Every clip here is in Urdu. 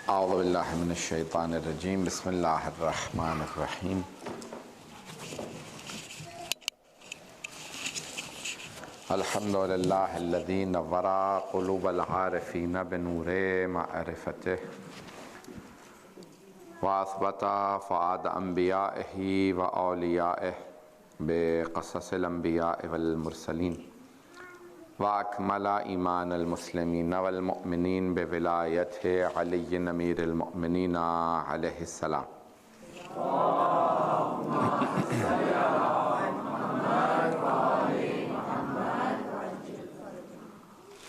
اعوذ باللہ من الشیطان الرجیم بسم اللہ الرحمن الرحیم الحمد للہ الذی نور قلوب العارفین بنور معرفتہ واثبت فؤاد انبیائہ واولیائہ بقصص الانبیاء والمرسلین وَأَكْمَلَ إِيمَانَ الْمُسْلِمِينَ وَالْمُؤْمِنِينَ بِوِلَایَتِ عَلِيٍّ أَمِيرِ الْمُؤْمِنِينَ علیہ السلام۔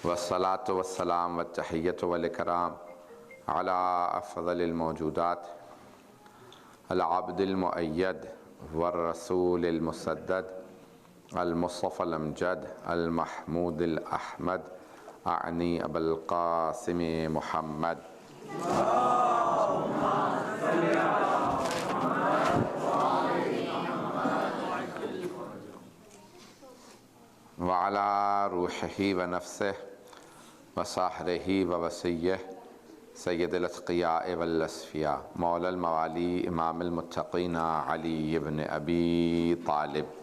والصلاة والسلام والتحیۃ والإکرام علی افضل الموجودات العبد المؤید والرسول المسدد المصطفى الامجد المحمود الاحمد اعنی ابا القاسم محمد وعلى روحه ونفسه وصاحره ووصيه سید الاتقیاء والاصفیاء مولا الموالی امام المتقین علی بن ابی طالب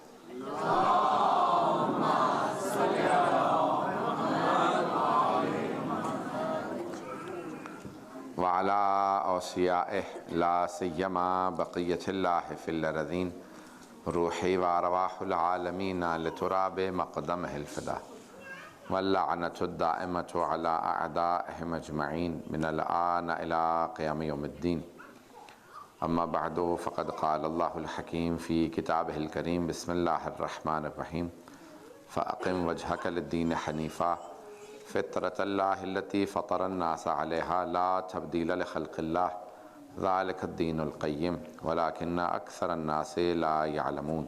وعلى اوصیائه لا سیما بقیت اللہ فی الارضین روحی وارواح العالمین لتراب مقدمہ الفدا واللعنۃ الدائمۃ علی اعدائهم اجمعین من الآن الى قیام یوم الدین اما بعد فقد قال اللہ الحکیم فی کتابہ الکریم بسم اللہ الرحمن الرحیم فاقم وجہک للدین حنیفا فطرۃ اللہ التی فطر الناس علیہا لا تبدیل لخلق اللہ ذالک الدین القیم ولکن اکثر الناس لا یعلمون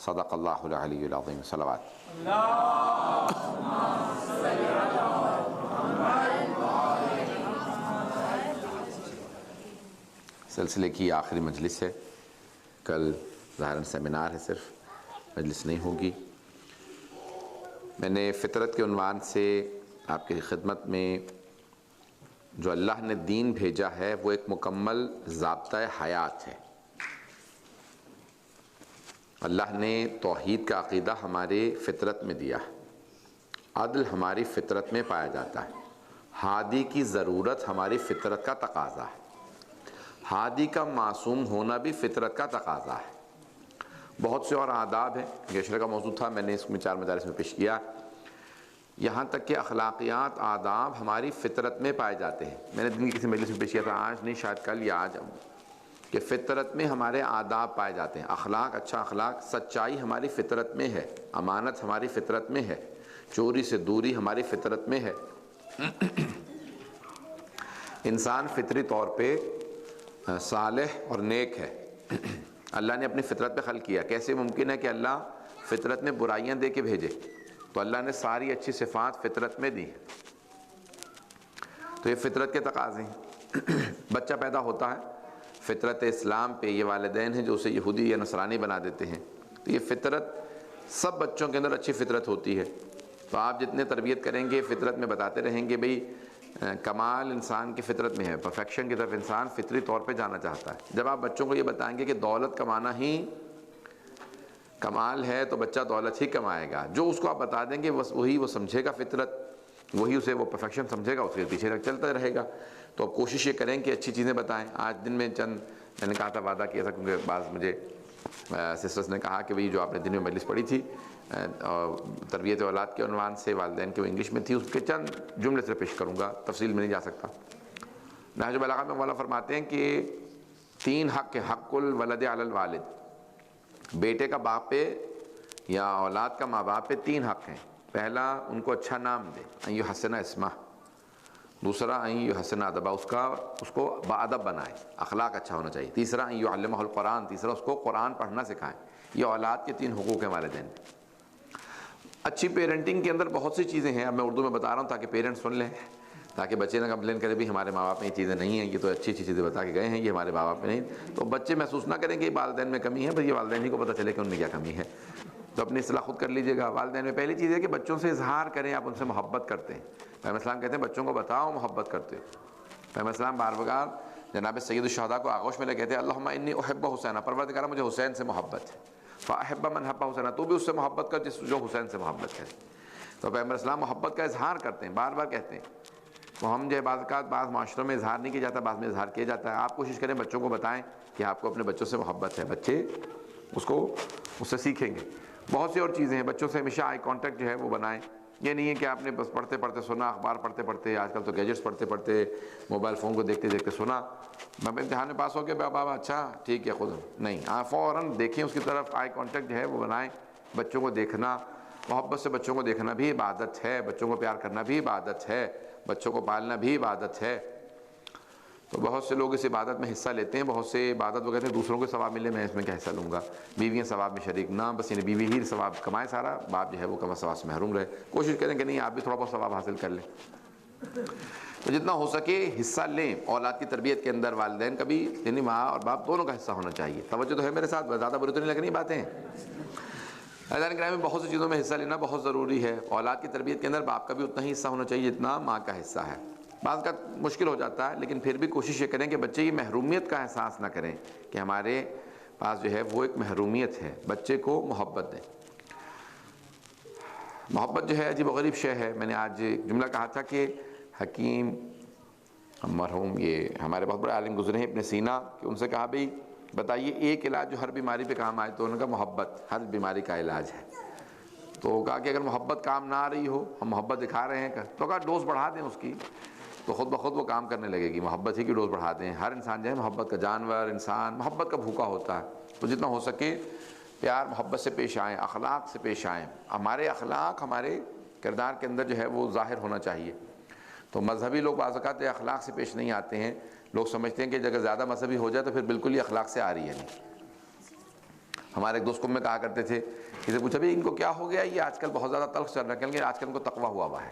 صدق اللہ العلی العظیم۔ صلوات۔ سلسلے کی آخری مجلس ہے، کل ظاہراً سیمینار ہے، صرف مجلس نہیں ہوگی۔ میں نے فطرت کے عنوان سے آپ کی خدمت میں جو اللہ نے دین بھیجا ہے وہ ایک مکمل ضابطۂ حیات ہے۔ اللہ نے توحید کا عقیدہ ہمارے فطرت میں دیا ہے، عدل ہماری فطرت میں پایا جاتا ہے، ہادی کی ضرورت ہماری فطرت کا تقاضا ہے، ہادی کا معصوم ہونا بھی فطرت کا تقاضا ہے۔ بہت سے اور آداب ہیں، گیشرے کا موضوع تھا، میں نے اس میں 4 مجالس میں پیش کیا، یہاں تک کہ اخلاقیات آداب ہماری فطرت میں پائے جاتے ہیں۔ میں نے دن کی کسی مجلس میں پیش کیا تھا، آج نہیں شاید کل یا آج، کہ فطرت میں ہمارے آداب پائے جاتے ہیں، اخلاق، اچھا اخلاق، سچائی ہماری فطرت میں ہے، امانت ہماری فطرت میں ہے، چوری سے دوری ہماری فطرت میں ہے۔ انسان فطری طور پہ صالح اور نیک ہے، اللہ نے اپنی فطرت پہ خلق کیا۔ کیسے ممکن ہے کہ اللہ فطرت میں برائیاں دے کے بھیجے؟ تو اللہ نے ساری اچھی صفات فطرت میں دی، تو یہ فطرت کے تقاضے ہیں۔ بچہ پیدا ہوتا ہے فطرت اسلام پہ، یہ والدین ہیں جو اسے یہودی یا نصرانی بنا دیتے ہیں، تو یہ فطرت سب بچوں کے اندر اچھی فطرت ہوتی ہے، تو آپ جتنے تربیت کریں گے فطرت میں بتاتے رہیں گے بھئی کمال انسان کی فطرت میں ہے، پرفیکشن کی طرف انسان فطری طور پہ جانا چاہتا ہے۔ جب آپ بچوں کو یہ بتائیں گے کہ دولت کمانا ہی کمال ہے تو بچہ دولت ہی کمائے گا، جو اس کو آپ بتا دیں گے وہی وہ سمجھے گا، فطرت وہی اسے وہ پرفیکشن سمجھے گا، اس کے پیچھے تک چلتا رہے گا۔ تو اب کوشش یہ کریں کہ اچھی چیزیں بتائیں۔ آج دن میں چند میں نے کہا تھا، وعدہ کیا تھا، کیونکہ بعض مجھے سسٹرز نے کہا کہ بھئی جو آپ نے دن میں مجلس پڑھی تھی تربیت اولاد کے عنوان سے، والدین کے وہ انگلش میں تھی، اس کے چند جملے سے پیش کروں گا، تفصیل میں نہیں جا سکتا۔ نہج البلاغہ میں مولانا فرماتے ہیں کہ 3 حق، حق الولد علی الوالد، بیٹے کا باپ پہ یا اولاد کا ماں باپ پہ 3 حق ہیں۔ پہلا، ان کو اچھا نام دے، ان یحسن اسمہ۔ دوسرا، ان یحسن ادبہ، اس کو باادب بنائے، اخلاق اچھا ہونا چاہیے۔ تیسرا، ان یعلمہ القرآن، تیسرا اس کو قرآن پڑھنا سکھائیں۔ یہ اولاد کے 3 حقوق ہیں والدین۔ اچھی پیرنٹنگ کے اندر بہت سی چیزیں ہیں، اب میں اردو میں بتا رہا ہوں تاکہ پیرنٹس سن لیں، تاکہ بچے نہ کمپلین کرے بھی ہمارے ماں باپ میں یہ چیزیں نہیں ہیں، یہ تو اچھی چیزیں بتا کے گئے ہیں، یہ ہمارے ماں باپ میں نہیں، تو بچے محسوس نہ کریں کہ والدین میں کمی ہے، بس یہ والدین ہی کو پتہ چلے کہ ان میں کیا کمی ہے۔ تو اپنی اصلاح خود کر لیجیے گا۔ والدین میں پہلی چیز ہے کہ بچوں سے اظہار کریں، آپ ان سے محبت کرتے ہیں۔ پیغمبر اسلام کہتے ہیں بچوں کو بتاؤ محبت کرتے ہو۔ پیغمبر اسلام بار بار جناب سید الشہداء کو آغوش میں لے کہتے ہیں اللہم انی احب حسین، پروردگارہ مجھے حسین سے محبت ہے، فاحب من حب حسین، تو بھی اس سے محبت کر جو حسین سے محبت کرے۔ تو پیغمبر اسلام محبت کا اظہار کرتے ہیں، بار بار کہتے ہیں۔ تو ہم جو بعض اوقات بعض معاشروں میں اظہار نہیں کیا جاتا، بعض میں اظہار کیا جاتا ہے۔ آپ کوشش کریں بچوں کو بتائیں کہ آپ کو اپنے بچوں سے محبت ہے، بچے اس سے سیکھیں گے۔ بہت سی اور چیزیں ہیں، بچوں سے ہمیشہ آئی کانٹیکٹ جو ہے وہ بنائیں۔ یہ نہیں ہے کہ آپ نے بس پڑھتے پڑھتے سنا، اخبار پڑھتے پڑھتے، آج کل تو گیجٹس پڑھتے پڑھتے، موبائل فون کو دیکھتے دیکھتے سنا، میں امتحان میں پاس ہو گیا بابا اچھا ٹھیک ہے خود نہیں، آپ فوراً دیکھیں اس کی طرف، آئی کانٹیکٹ جو ہے وہ بنائیں۔ بچوں کو دیکھنا، محبت سے بچوں کو دیکھنا بھی عبادت ہے، بچوں کو پیار کرنا بھی عبادت ہے، بچوں کو پالنا بھی عبادت ہے۔ تو بہت سے لوگ اس عبادت میں حصہ لیتے ہیں، بہت سے عبادت وہ کہتے ہیں دوسروں کو ثواب ملے، میں اس میں کیا حصہ لوں گا، بیویاں ثواب میں شریک نہ، بس یعنی بیوی ہی ثواب کمائے سارا، باپ جو ہے وہ ثواب سے محروم رہے۔ کوشش کریں کہ نہیں آپ بھی تھوڑا بہت ثواب حاصل کر لیں۔ تو جتنا ہو سکے حصہ لیں اولاد کی تربیت کے اندر، والدین کا بھی یعنی ماں اور باپ دونوں کا حصہ ہونا چاہیے۔ توجہ تو ہے میرے ساتھ، زیادہ بری تو نہیں لگ رہی باتیں؟ عزیزان کرام، میں بہت سی چیزوں میں حصہ لینا بہت ضروری ہے۔ اولاد کی تربیت کے اندر باپ کا بھی اتنا ہی حصہ ہونا چاہیے جتنا ماں کا حصہ ہے۔ بعض کا مشکل ہو جاتا ہے، لیکن پھر بھی کوشش یہ کریں کہ بچے کی محرومیت کا احساس نہ کریں کہ ہمارے پاس جو ہے وہ ایک محرومیت ہے، بچے کو محبت دیں۔ محبت جو ہے عجیب و غریب شے ہے۔ میں نے آج ایک جملہ کہا تھا کہ حکیم مرحوم یہ ہمارے بہت بڑے عالم گزرے ہیں ابن سینا، کہ ان سے کہا بھئی بتائیے ایک علاج جو ہر بیماری پہ کام آئے، تو انہوں نے کہا محبت ہر بیماری کا علاج ہے۔ تو کہا کہ اگر محبت کام نہ آ رہی ہو، ہم محبت دکھا رہے ہیں، تو کہا ڈوز بڑھا دیں اس کی، تو خود بخود وہ کام کرنے لگے گی۔ محبت ہی کی ڈوز بڑھا دیں۔ ہر انسان جو ہے محبت کا جانور، انسان محبت کا بھوکا ہوتا ہے۔ تو جتنا ہو سکے پیار محبت سے پیش آئیں، اخلاق سے پیش آئیں۔ ہمارے اخلاق ہمارے کردار کے اندر جو ہے وہ ظاہر ہونا چاہیے۔ تو مذہبی لوگ بعض اوقات اخلاق سے پیش نہیں آتے ہیں، لوگ سمجھتے ہیں کہ اگر زیادہ مذہبی ہو جائے تو پھر بالکل ہی اخلاق سے آ رہی ہے نہیں۔ ہمارے ایک دوست کو میں کہا کرتے تھے، کسی پوچھا بھی ان کو کیا ہو گیا، یہ آج کل بہت زیادہ تلخ چل رہا ہے، کہیں گے آج کل ان کو تقویٰ ہوا ہے۔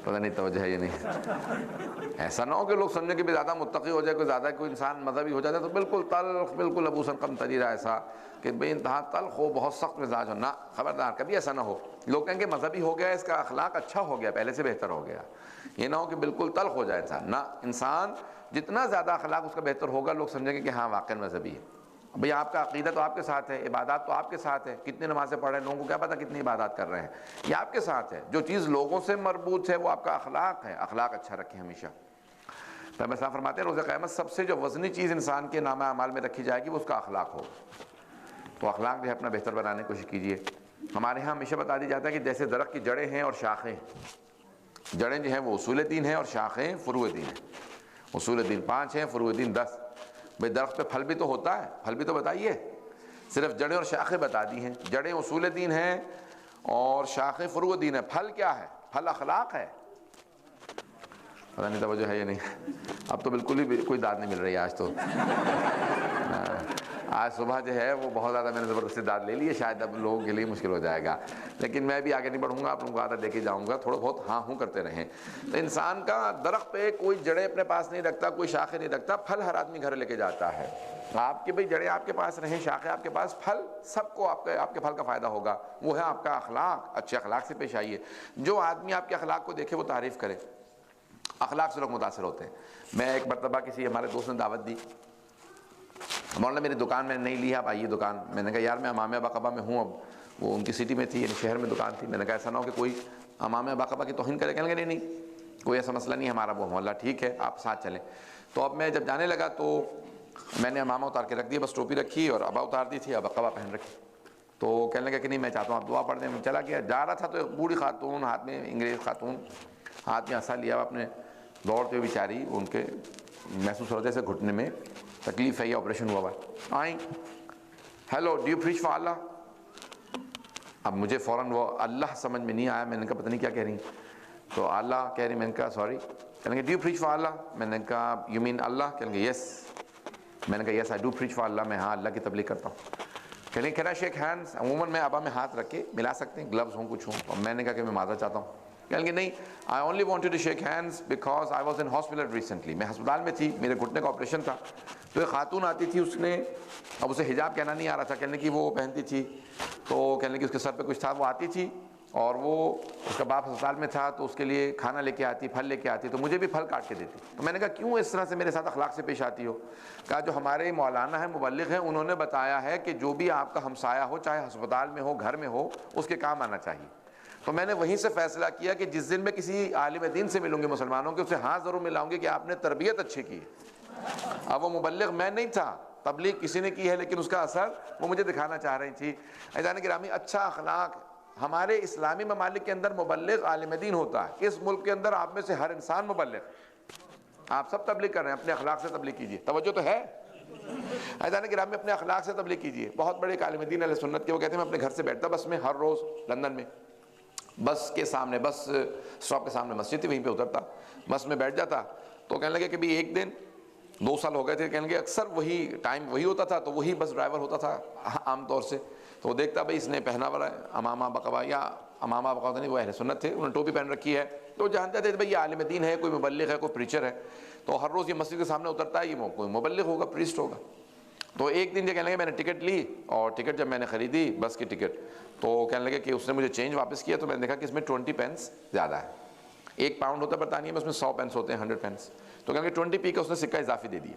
پتہ نہیں توجہ ہے یہ نہیں، ایسا نہ ہو کہ لوگ سمجھیں کہ بھی زیادہ متقی ہو جائے، کوئی زیادہ کوئی انسان مذہبی ہو جاتا ہے تو بالکل تلخ، بالکل ابو سنقم تریرا، ایسا کہ بے انتہا تلخ ہو، بہت سخت مزاج ہو، نہ، خبردار کبھی ایسا نہ ہو۔ لوگ کہیں گے مذہبی ہو گیا، اس کا اخلاق اچھا ہو گیا، پہلے سے بہتر ہو گیا، یہ نہ ہو کہ بالکل تلخ ہو جائے انسان، نہ، انسان جتنا زیادہ اخلاق اس کا بہتر ہوگا، لوگ سمجھیں گے کہ ہاں واقعی مذہبی ہے۔ بھئی آپ کا عقیدہ تو آپ کے ساتھ ہے، عبادات تو آپ کے ساتھ ہے، کتنے نمازیں پڑھ رہے ہیں، لوگوں کو کیا پتہ کتنی عبادات کر رہے ہیں، یہ آپ کے ساتھ ہے۔ جو چیز لوگوں سے مربوط ہے وہ آپ کا اخلاق ہے، اخلاق اچھا رکھیں ہمیشہ۔ پیغمبر صاحب فرماتے ہیں روز قیامت سب سے جو وزنی چیز انسان کے نامہ اعمال میں رکھی جائے گی وہ اس کا اخلاق ہو۔ تو اخلاق جو ہے اپنا بہتر بنانے کی کوشش کیجیے۔ ہمارے ہاں ہمیشہ بتا دی جاتا ہے کہ جیسے درخت کی جڑیں ہیں اور شاخیں، جڑیں جو ہیں وہ اصول دین ہیں اور شاخیں فروع دین ہیں۔ اصول دین 5 ہیں، فروع دین 10۔ بھئی درخت پہ پھل بھی تو ہوتا ہے، پھل بھی تو بتائیے، صرف جڑیں اور شاخیں بتا دی ہیں۔ جڑیں اصول دین ہیں اور شاخیں فروع دین ہے، پھل کیا ہے؟ پھل اخلاق ہے۔ پتہ نہیں توجہ ہے یا نہیں؟ اب تو بالکل ہی کوئی داد نہیں مل رہی آج تو۔ آج صبح جو ہے وہ بہت زیادہ میں نے زبردستی داد لے لی ہے، شاید اب لوگوں کے لیے مشکل ہو جائے گا، لیکن میں بھی آگے نہیں بڑھوں گا، آپ لوگوں کو عادت دے کے جاؤں گا، تھوڑا بہت ہاں ہوں کرتے رہیں۔ تو انسان کا درخت پہ کوئی جڑیں اپنے پاس نہیں رکھتا، کوئی شاخیں نہیں رکھتا، پھل ہر آدمی گھر لے کے جاتا ہے۔ آپ کی بھئی جڑیں آپ کے پاس رہیں، شاخیں آپ کے پاس، پھل سب کو آپ کے پھل کا فائدہ ہوگا، وہ ہے آپ کا اخلاق۔ اچھے اخلاق سے پیش آئیے۔ جو آدمی آپ کے اخلاق کو دیکھے وہ تعریف کرے، اخلاق سے لوگ متاثر ہوتے ہیں۔ میں ایک مرتبہ کسی ہمارے دوست نے دعوت دی، مولانا میری دکان میں نہیں لی ہے، آپ آئیے دکان۔ میں نے کہا یار میں امام باقبہ میں ہوں، اب وہ ان کی سٹی میں تھی، یعنی شہر میں دکان تھی۔ میں نے کہا ایسا نہ ہو کہ کوئی امام باقبہ کی توہین کرے، کہنے لگے نہیں کوئی ایسا مسئلہ نہیں ہے، ہمارا وہ محلہ ٹھیک ہے، آپ ساتھ چلیں۔ تو اب میں جب جانے لگا تو میں نے امامہ اتار کے رکھ دیا، بس ٹوپی رکھی اور ابا اتار دی تھی، اب عقبہ پہن رکھی۔ تو کہنے لگا کہ نہیں میں چاہتا ہوں آپ دعا پڑھ دیں۔ میں چلا گیا، جا رہا تھا تو ایک بوڑھی خاتون، ہاتھ میں انگریز خاتون، ہاتھ میں عصا لیا اپنے، دوڑتے ہوئے بیچاری، ان کے محسوس ہوتے سے گھٹنے میں تکلیف ہے، یہ آپریشن ہوا ہے، آئیں، hello do you preach for اللہ؟ اب مجھے فوراً وہ اللہ سمجھ میں نہیں آیا، میں نے کہا پتہ نہیں کیا کہہ رہی ہیں، تو اللہ کہہ رہی، میں نے کہا سوری، کہنے کہ ڈو یو پریچ فار اللہ؟ میں نے کہا یو مین اللہ؟ کہنے کہ یس۔ میں نے کہا یس آئی ڈو پریچ فار اللہ، میں ہاں اللہ کی تبلیغ کرتا ہوں۔ کہنے کین آئی شیک ہینڈس؟ عموماً میں ابا میں ہاتھ رکھ کے ملا سکتے ہیں، گلوز ہوں کچھ ہوں، اور میں نے کہا کہ میں معذرت چاہتا ہوں۔ کہنے کہ نہیں I only wanted to shake hands because I was in hospital recently, میں ہسپتال میں تھی، میرے گھٹنے کا آپریشن تھا۔ تو ایک خاتون آتی تھی، اس نے، اب اسے حجاب کہنا نہیں آ رہا تھا، کہنے کی وہ پہنتی تھی، تو کہنے کی اس کے سر پہ کچھ تھا، وہ آتی تھی اور وہ اس کا باپ ہسپتال میں تھا تو اس کے لیے کھانا لے کے آتی، پھل لے کے آتی، تو مجھے بھی پھل کاٹ کے دیتی. تو میں نے کہا کیوں اس طرح سے میرے ساتھ اخلاق سے پیش آتی ہو؟ کہا جو ہمارے مولانا ہیں، مبلغ ہیں، انہوں نے بتایا ہے کہ جو بھی آپ کا ہمسایہ ہو، چاہے ہسپتال میں ہو، گھر میں ہو، اس کے کام آنا چاہیے. تو میں نے وہیں سے فیصلہ کیا کہ جس دن میں کسی عالم دین سے ملوں گی مسلمانوں کے، اسے ہاں ضرور ملاؤں گی کہ آپ نے تربیت اچھی کی ہے. اب وہ مبلغ میں نہیں تھا، تبلیغ کسی نے کی ہے، لیکن اس کا اثر وہ مجھے دکھانا چاہ رہی تھی. عزیزان گرامی، اچھا اخلاق ہمارے اسلامی ممالک کے اندر مبلغ عالم دین ہوتا ہے. اس ملک کے اندر آپ میں سے ہر انسان مبلغ. آپ سب تبلیغ کر رہے ہیں، اپنے اخلاق سے تبلیغ کیجیے. توجہ تو ہے؟ عزیزان گرامی، اپنے اخلاق سے تبلیغ کیجیے. بہت بڑے عالم دین اہل سنت کے، وہ کہتے ہیں میں اپنے گھر سے بیٹھتا بس میں ہر روز لندن میں، بس کے سامنے، بس اسٹاپ کے سامنے مسجد تھی، وہیں پہ اترتا، بس میں بیٹھ جاتا. تو کہنے لگے کہ بھی ایک دن 2 سال ہو گئے تھے، کہنے لگے اکثر وہی ٹائم وہی ہوتا تھا، تو وہی بس ڈرائیور ہوتا تھا عام طور سے. تو وہ دیکھتا بھائی اس نے پہنا ہوا ہے امامہ بقوا، یا امامہ بقوا نہیں، وہ اہل سنت تھے، انہوں نے ٹوپی پہن رکھی ہے. تو جانتے تھے بھائی یہ عالم دین ہے، کوئی مبلغ ہے، کوئی پریچر ہے. تو ہر روز یہ مسجد کے سامنے اترتا ہے، یہ کوئی مبلغ ہوگا، پریسٹ ہوگا. تو ایک دن یہ کہنے لگے میں نے ٹکٹ لی، اور ٹکٹ جب میں نے خریدی بس کی ٹکٹ، تو کہنے لگے کہ اس نے مجھے چینج واپس کیا. تو میں نے دیکھا کہ اس میں 20 پینس زیادہ ہے. 1 پاؤنڈ ہوتا ہے برطانیہ میں، اس میں 100 پینس ہوتے ہیں، 100 پینس. تو کہیں گے 20p کا اس نے سکہ اضافی دے دیا.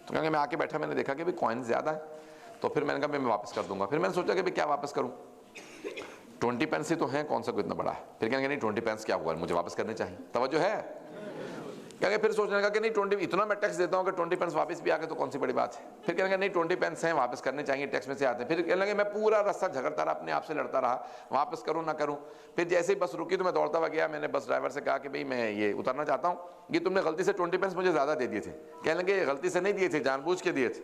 تو کہیں گے میں آ کے بیٹھا، میں نے دیکھا کہ کوائن زیادہ ہے. تو پھر میں نے کہا میں واپس کر دوں گا. پھر میں نے سوچا کہ کیا واپس کروں، 20 پینس ہی تو ہیں، کون سا کوئی اتنا بڑا ہے. پھر کہیں گے نہیں 20 پینس کیا ہوا، مجھے واپس کرنے چاہیے. توجہ ہے؟ کہیں گے پھر سوچنے لگا کہ نہیں 20 اتنا میں ٹیکس دیتا ہوں کہ 20 پینس واپس بھی آ گئے تو کون سی بڑی بات ہے. پھر کہیں گے نہیں 20 پینس ہیں، واپس کرنے چاہیے، ٹیکس میں سے آتے ہیں. پھر کہنے لگے میں پورا راستہ جھگڑتا رہا، اپنے آپ سے لڑتا رہا، واپس کروں نہ کروں. پھر جیسے ہی بس رکی تو میں دوڑتا ہوا گیا. میں نے بس ڈرائیور سے کہا کہ بھئی میں یہ اترنا چاہتا ہوں، یہ تم نے غلطی سے 20 پینس مجھے زیادہ دے دیے تھے. کہنے لگے غلطی سے نہیں دیے تھے، جان بوجھ کے دیے تھے.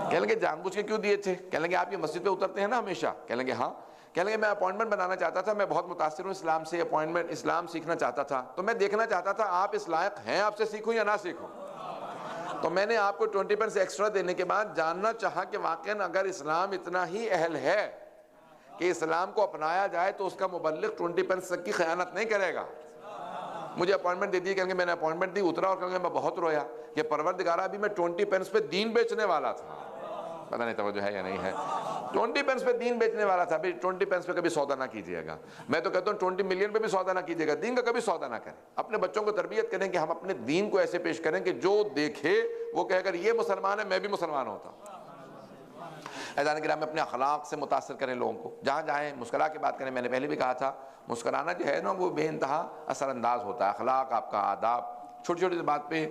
کہنے لگے جان بوجھ کے کیوں دیے تھے؟ کہنے لگے آپ یہ مسجد پہ اترتے ہیں نا ہمیشہ. کہنے لگے ہاں. کہنے لگے میں اپوائنٹمنٹ بنانا چاہتا تھا، میں بہت متاثر ہوں اسلام سے، اپوائنٹمنٹ اسلام سیکھنا چاہتا تھا. تو میں دیکھنا چاہتا تھا آپ اس لائق ہیں آپ سے سیکھوں یا نہ سیکھوں. تو میں نے آپ کو 20 پینس ایکسٹرا دینے کے بعد جاننا چاہا کہ واقعاً اگر اسلام اتنا ہی اہل ہے کہ اسلام کو اپنایا جائے تو اس کا مبلغ 20 پینس تک کی خیانت نہیں کرے گا. مجھے اپوائنٹمنٹ دے دی. کہیں گے میں نے اپوائنٹمنٹ دی، اترا، اور کہیں گے میں بہت رویا کہ پروردگارہ ابھی میں 20 پینس پہ دین بیچنے والا تھا. پتہ نہیں توجہ ہے یا نہیں ہے. 20 پینس پہ دین بیچنے والا تھا. 20 پینس پہ کبھی سودا نہ کیجیے گا. میں تو کہتا ہوں 20 ملین پہ بھی سودا نہ کیجیے گا، دین کا کبھی سودا نہ کریں. اپنے بچوں کو تربیت کریں کہ ہم اپنے دین کو ایسے پیش کریں کہ جو دیکھے وہ کہے اگر یہ مسلمان ہے میں بھی مسلمان ہوتا ہوں. عزیزان کرام، اپنے اخلاق سے متاثر کریں لوگوں کو. جہاں جائیں مسکرا کے بات کریں. میں نے پہلے بھی کہا تھا مسکرانا جو ہے نا وہ بے انتہا اثر انداز ہوتا ہے. اخلاق، آپ کا آداب، چھوٹی چھوٹی بات پہ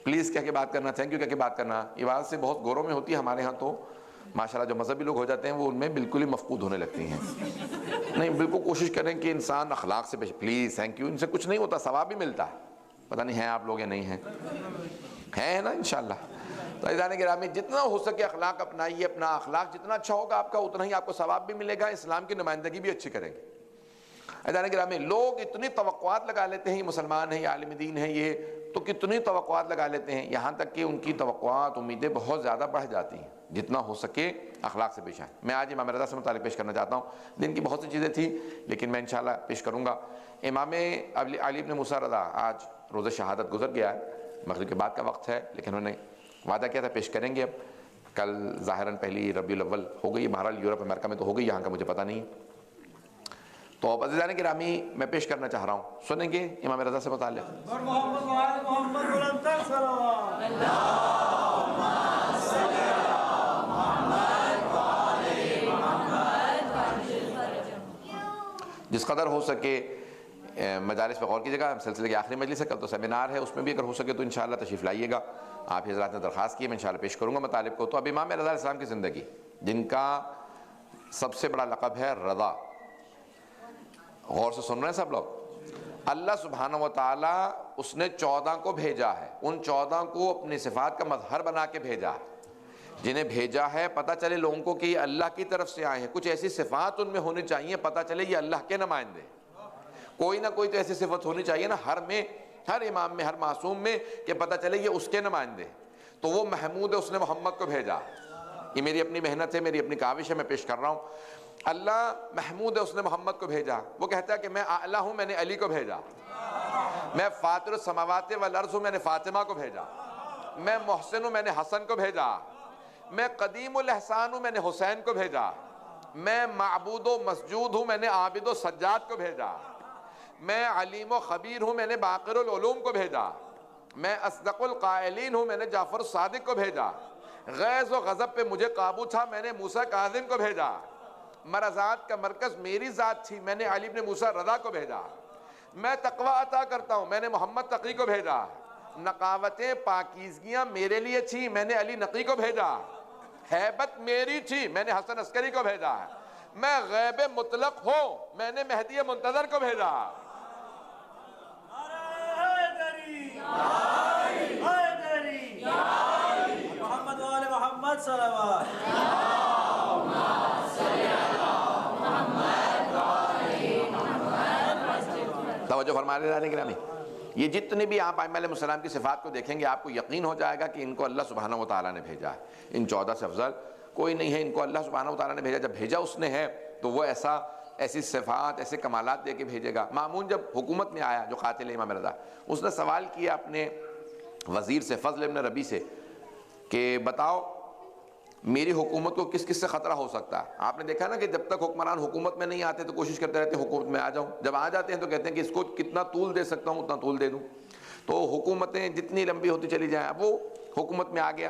پلیز کہہ کے بات کرنا، تھینک یو کہہ کے بات کرنا، یہ بات سے بہت غوروں میں ہوتی ہے. ہمارے ہاں تو ماشاءاللہ جو مذہبی لوگ ہو جاتے ہیں وہ ان میں بالکل ہی مفقود ہونے لگتی ہیں. نہیں، بالکل کوشش کریں کہ انسان اخلاق سے پلیز تھینک یو، ان سے کچھ نہیں ہوتا، ثواب بھی ملتا ہے. پتہ نہیں ہیں آپ لوگ یا نہیں ہیں؟ ہیں نا انشاءاللہ. تو عزیزان گرامی، جتنا ہو سکے اخلاق اپنائیے. اپنا اخلاق جتنا اچھا ہوگا آپ کا اتنا ہی آپ کو ثواب بھی ملے گا، اسلام کی نمائندگی بھی اچھی کریں گے. عزیزان گرامی، لوگ اتنی توقعات لگا لیتے ہیں یہ مسلمان ہیں، یہ عالم دین ہیں، یہ تو کتنی توقعات لگا لیتے ہیں، یہاں تک کہ ان کی توقعات، امیدیں بہت زیادہ بڑھ جاتی ہیں. جتنا ہو سکے اخلاق سے پیش آئیں. میں آج امام رضا سے متعلق پیش کرنا چاہتا ہوں. دن کی بہت سی چیزیں تھیں لیکن میں انشاءاللہ پیش کروں گا. امام علی بن موسیٰ رضا آج روز شہادت گزر گیا ہے، مغرب کے بعد کا وقت ہے، لیکن انہوں نے وعدہ کیا تھا پیش کریں گے. اب کل ظاہراً پہلی ربیع الاول ہو گئی، بہرحال یورپ امریکہ میں تو ہو گئی، یہاں کا مجھے پتہ نہیں. تو اب عزیزان گرامی میں پیش کرنا چاہ رہا ہوں، سنیں گے امام رضا سے متعلق. جس قدر ہو سکے مجالس پہ غور کیجیے گا. سلسلے کی آخری مجلس ہے، کل تو سیمینار ہے، اس میں بھی اگر ہو سکے تو انشاءاللہ تشریف لائیے گا. آپ حضرات نے درخواست کی، میں انشاءاللہ پیش کروں گا مطالب کو. تو اب امام رضا علیہ السلام کی زندگی، جن کا سب سے بڑا لقب ہے رضا. غور سے سن رہے ہیں سب لوگ؟ اللہ سبحانہ و تعالیٰ اس نے 14 کو بھیجا ہے، ان 14 کو اپنی صفات کا مظہر بنا کے بھیجا ہے. جنہیں بھیجا ہے پتہ چلے لوگوں کو کہ یہ اللہ کی طرف سے آئے ہیں. کچھ ایسی صفات ان میں ہونی چاہیے پتہ چلے یہ اللہ کے نمائندے. کوئی نہ کوئی تو ایسی صفت ہونی چاہیے نا ہر امام میں، ہر معصوم میں، کہ پتہ چلے یہ اس کے نمائندے. تو وہ محمود ہے، اس نے محمد کو بھیجا. یہ میری اپنی محنت ہے، میری اپنی کاوش ہے، میں پیش کر رہا ہوں. اللہ محمود ہے، اس نے محمد کو بھیجا. وہ کہتا ہے کہ میں اعلیٰ ہوں، میں نے علی کو بھیجا. میں فاطر السماوات والارض ہوں، میں نے فاطمہ کو بھیجا. میں محسن ہوں، میں نے حسن کو بھیجا. میں قدیم الاحسان ہوں، میں نے حسین کو بھیجا. میں معبود و مسجود ہوں، میں نے عابد و سجاد کو بھیجا، میں علیم و خبیر ہوں، میں نے باقر العلوم کو بھیجا، میں اصدق القائلین ہوں، میں نے جعفر الصادق کو بھیجا، غیظ و غضب پہ مجھے قابو تھا، میں نے موسیٰ کاظم کو بھیجا، مرضات کا مرکز میری ذات تھی، میں نے علی بن موسیٰ رضا کو بھیجا، میں تقوی عطا کرتا ہوں، میں نے محمد تقی کو بھیجا، نقاوتیں پاکیزگیاں میرے لیے تھی، میں نے علی نقی کو بھیجا، ہیبت میری تھی، میں نے حسن عسکری کو بھیجا، میں غیب مطلق ہوں، میں نے مہدی منتظر کو بھیجا۔ محمد وآل محمد صلوات۔ توجہ فرما رہے ہیں گرامی، یہ جتنے بھی آپ ائمہ علیہ السلام کی صفات کو دیکھیں گے آپ کو یقین ہو جائے گا کہ ان کو اللہ سبحانہ و تعالیٰ نے بھیجا ہے، ان 14 سے افضل کوئی نہیں ہے، ان کو اللہ سبحانہ و تعالیٰ نے بھیجا، جب بھیجا اس نے ہے تو وہ ایسی صفات ایسے کمالات دے کے بھیجے گا۔ مامون جب حکومت میں آیا، جو قاتل امام رضا، اس نے سوال کیا اپنے وزیر سے، فضل ابن ربی سے، کہ بتاؤ میری حکومت کو کس کس سے خطرہ ہو سکتا ہے؟ آپ نے دیکھا نا کہ جب تک حکمران حکومت میں نہیں آتے تو کوشش کرتے رہتے ہیں حکومت میں آ جاؤں، جب آ جاتے ہیں تو کہتے ہیں کہ اس کو کتنا طول دے سکتا ہوں اتنا طول دے دوں۔ تو حکومتیں جتنی لمبی ہوتی چلی جائیں، اب وہ حکومت میں آ گیا،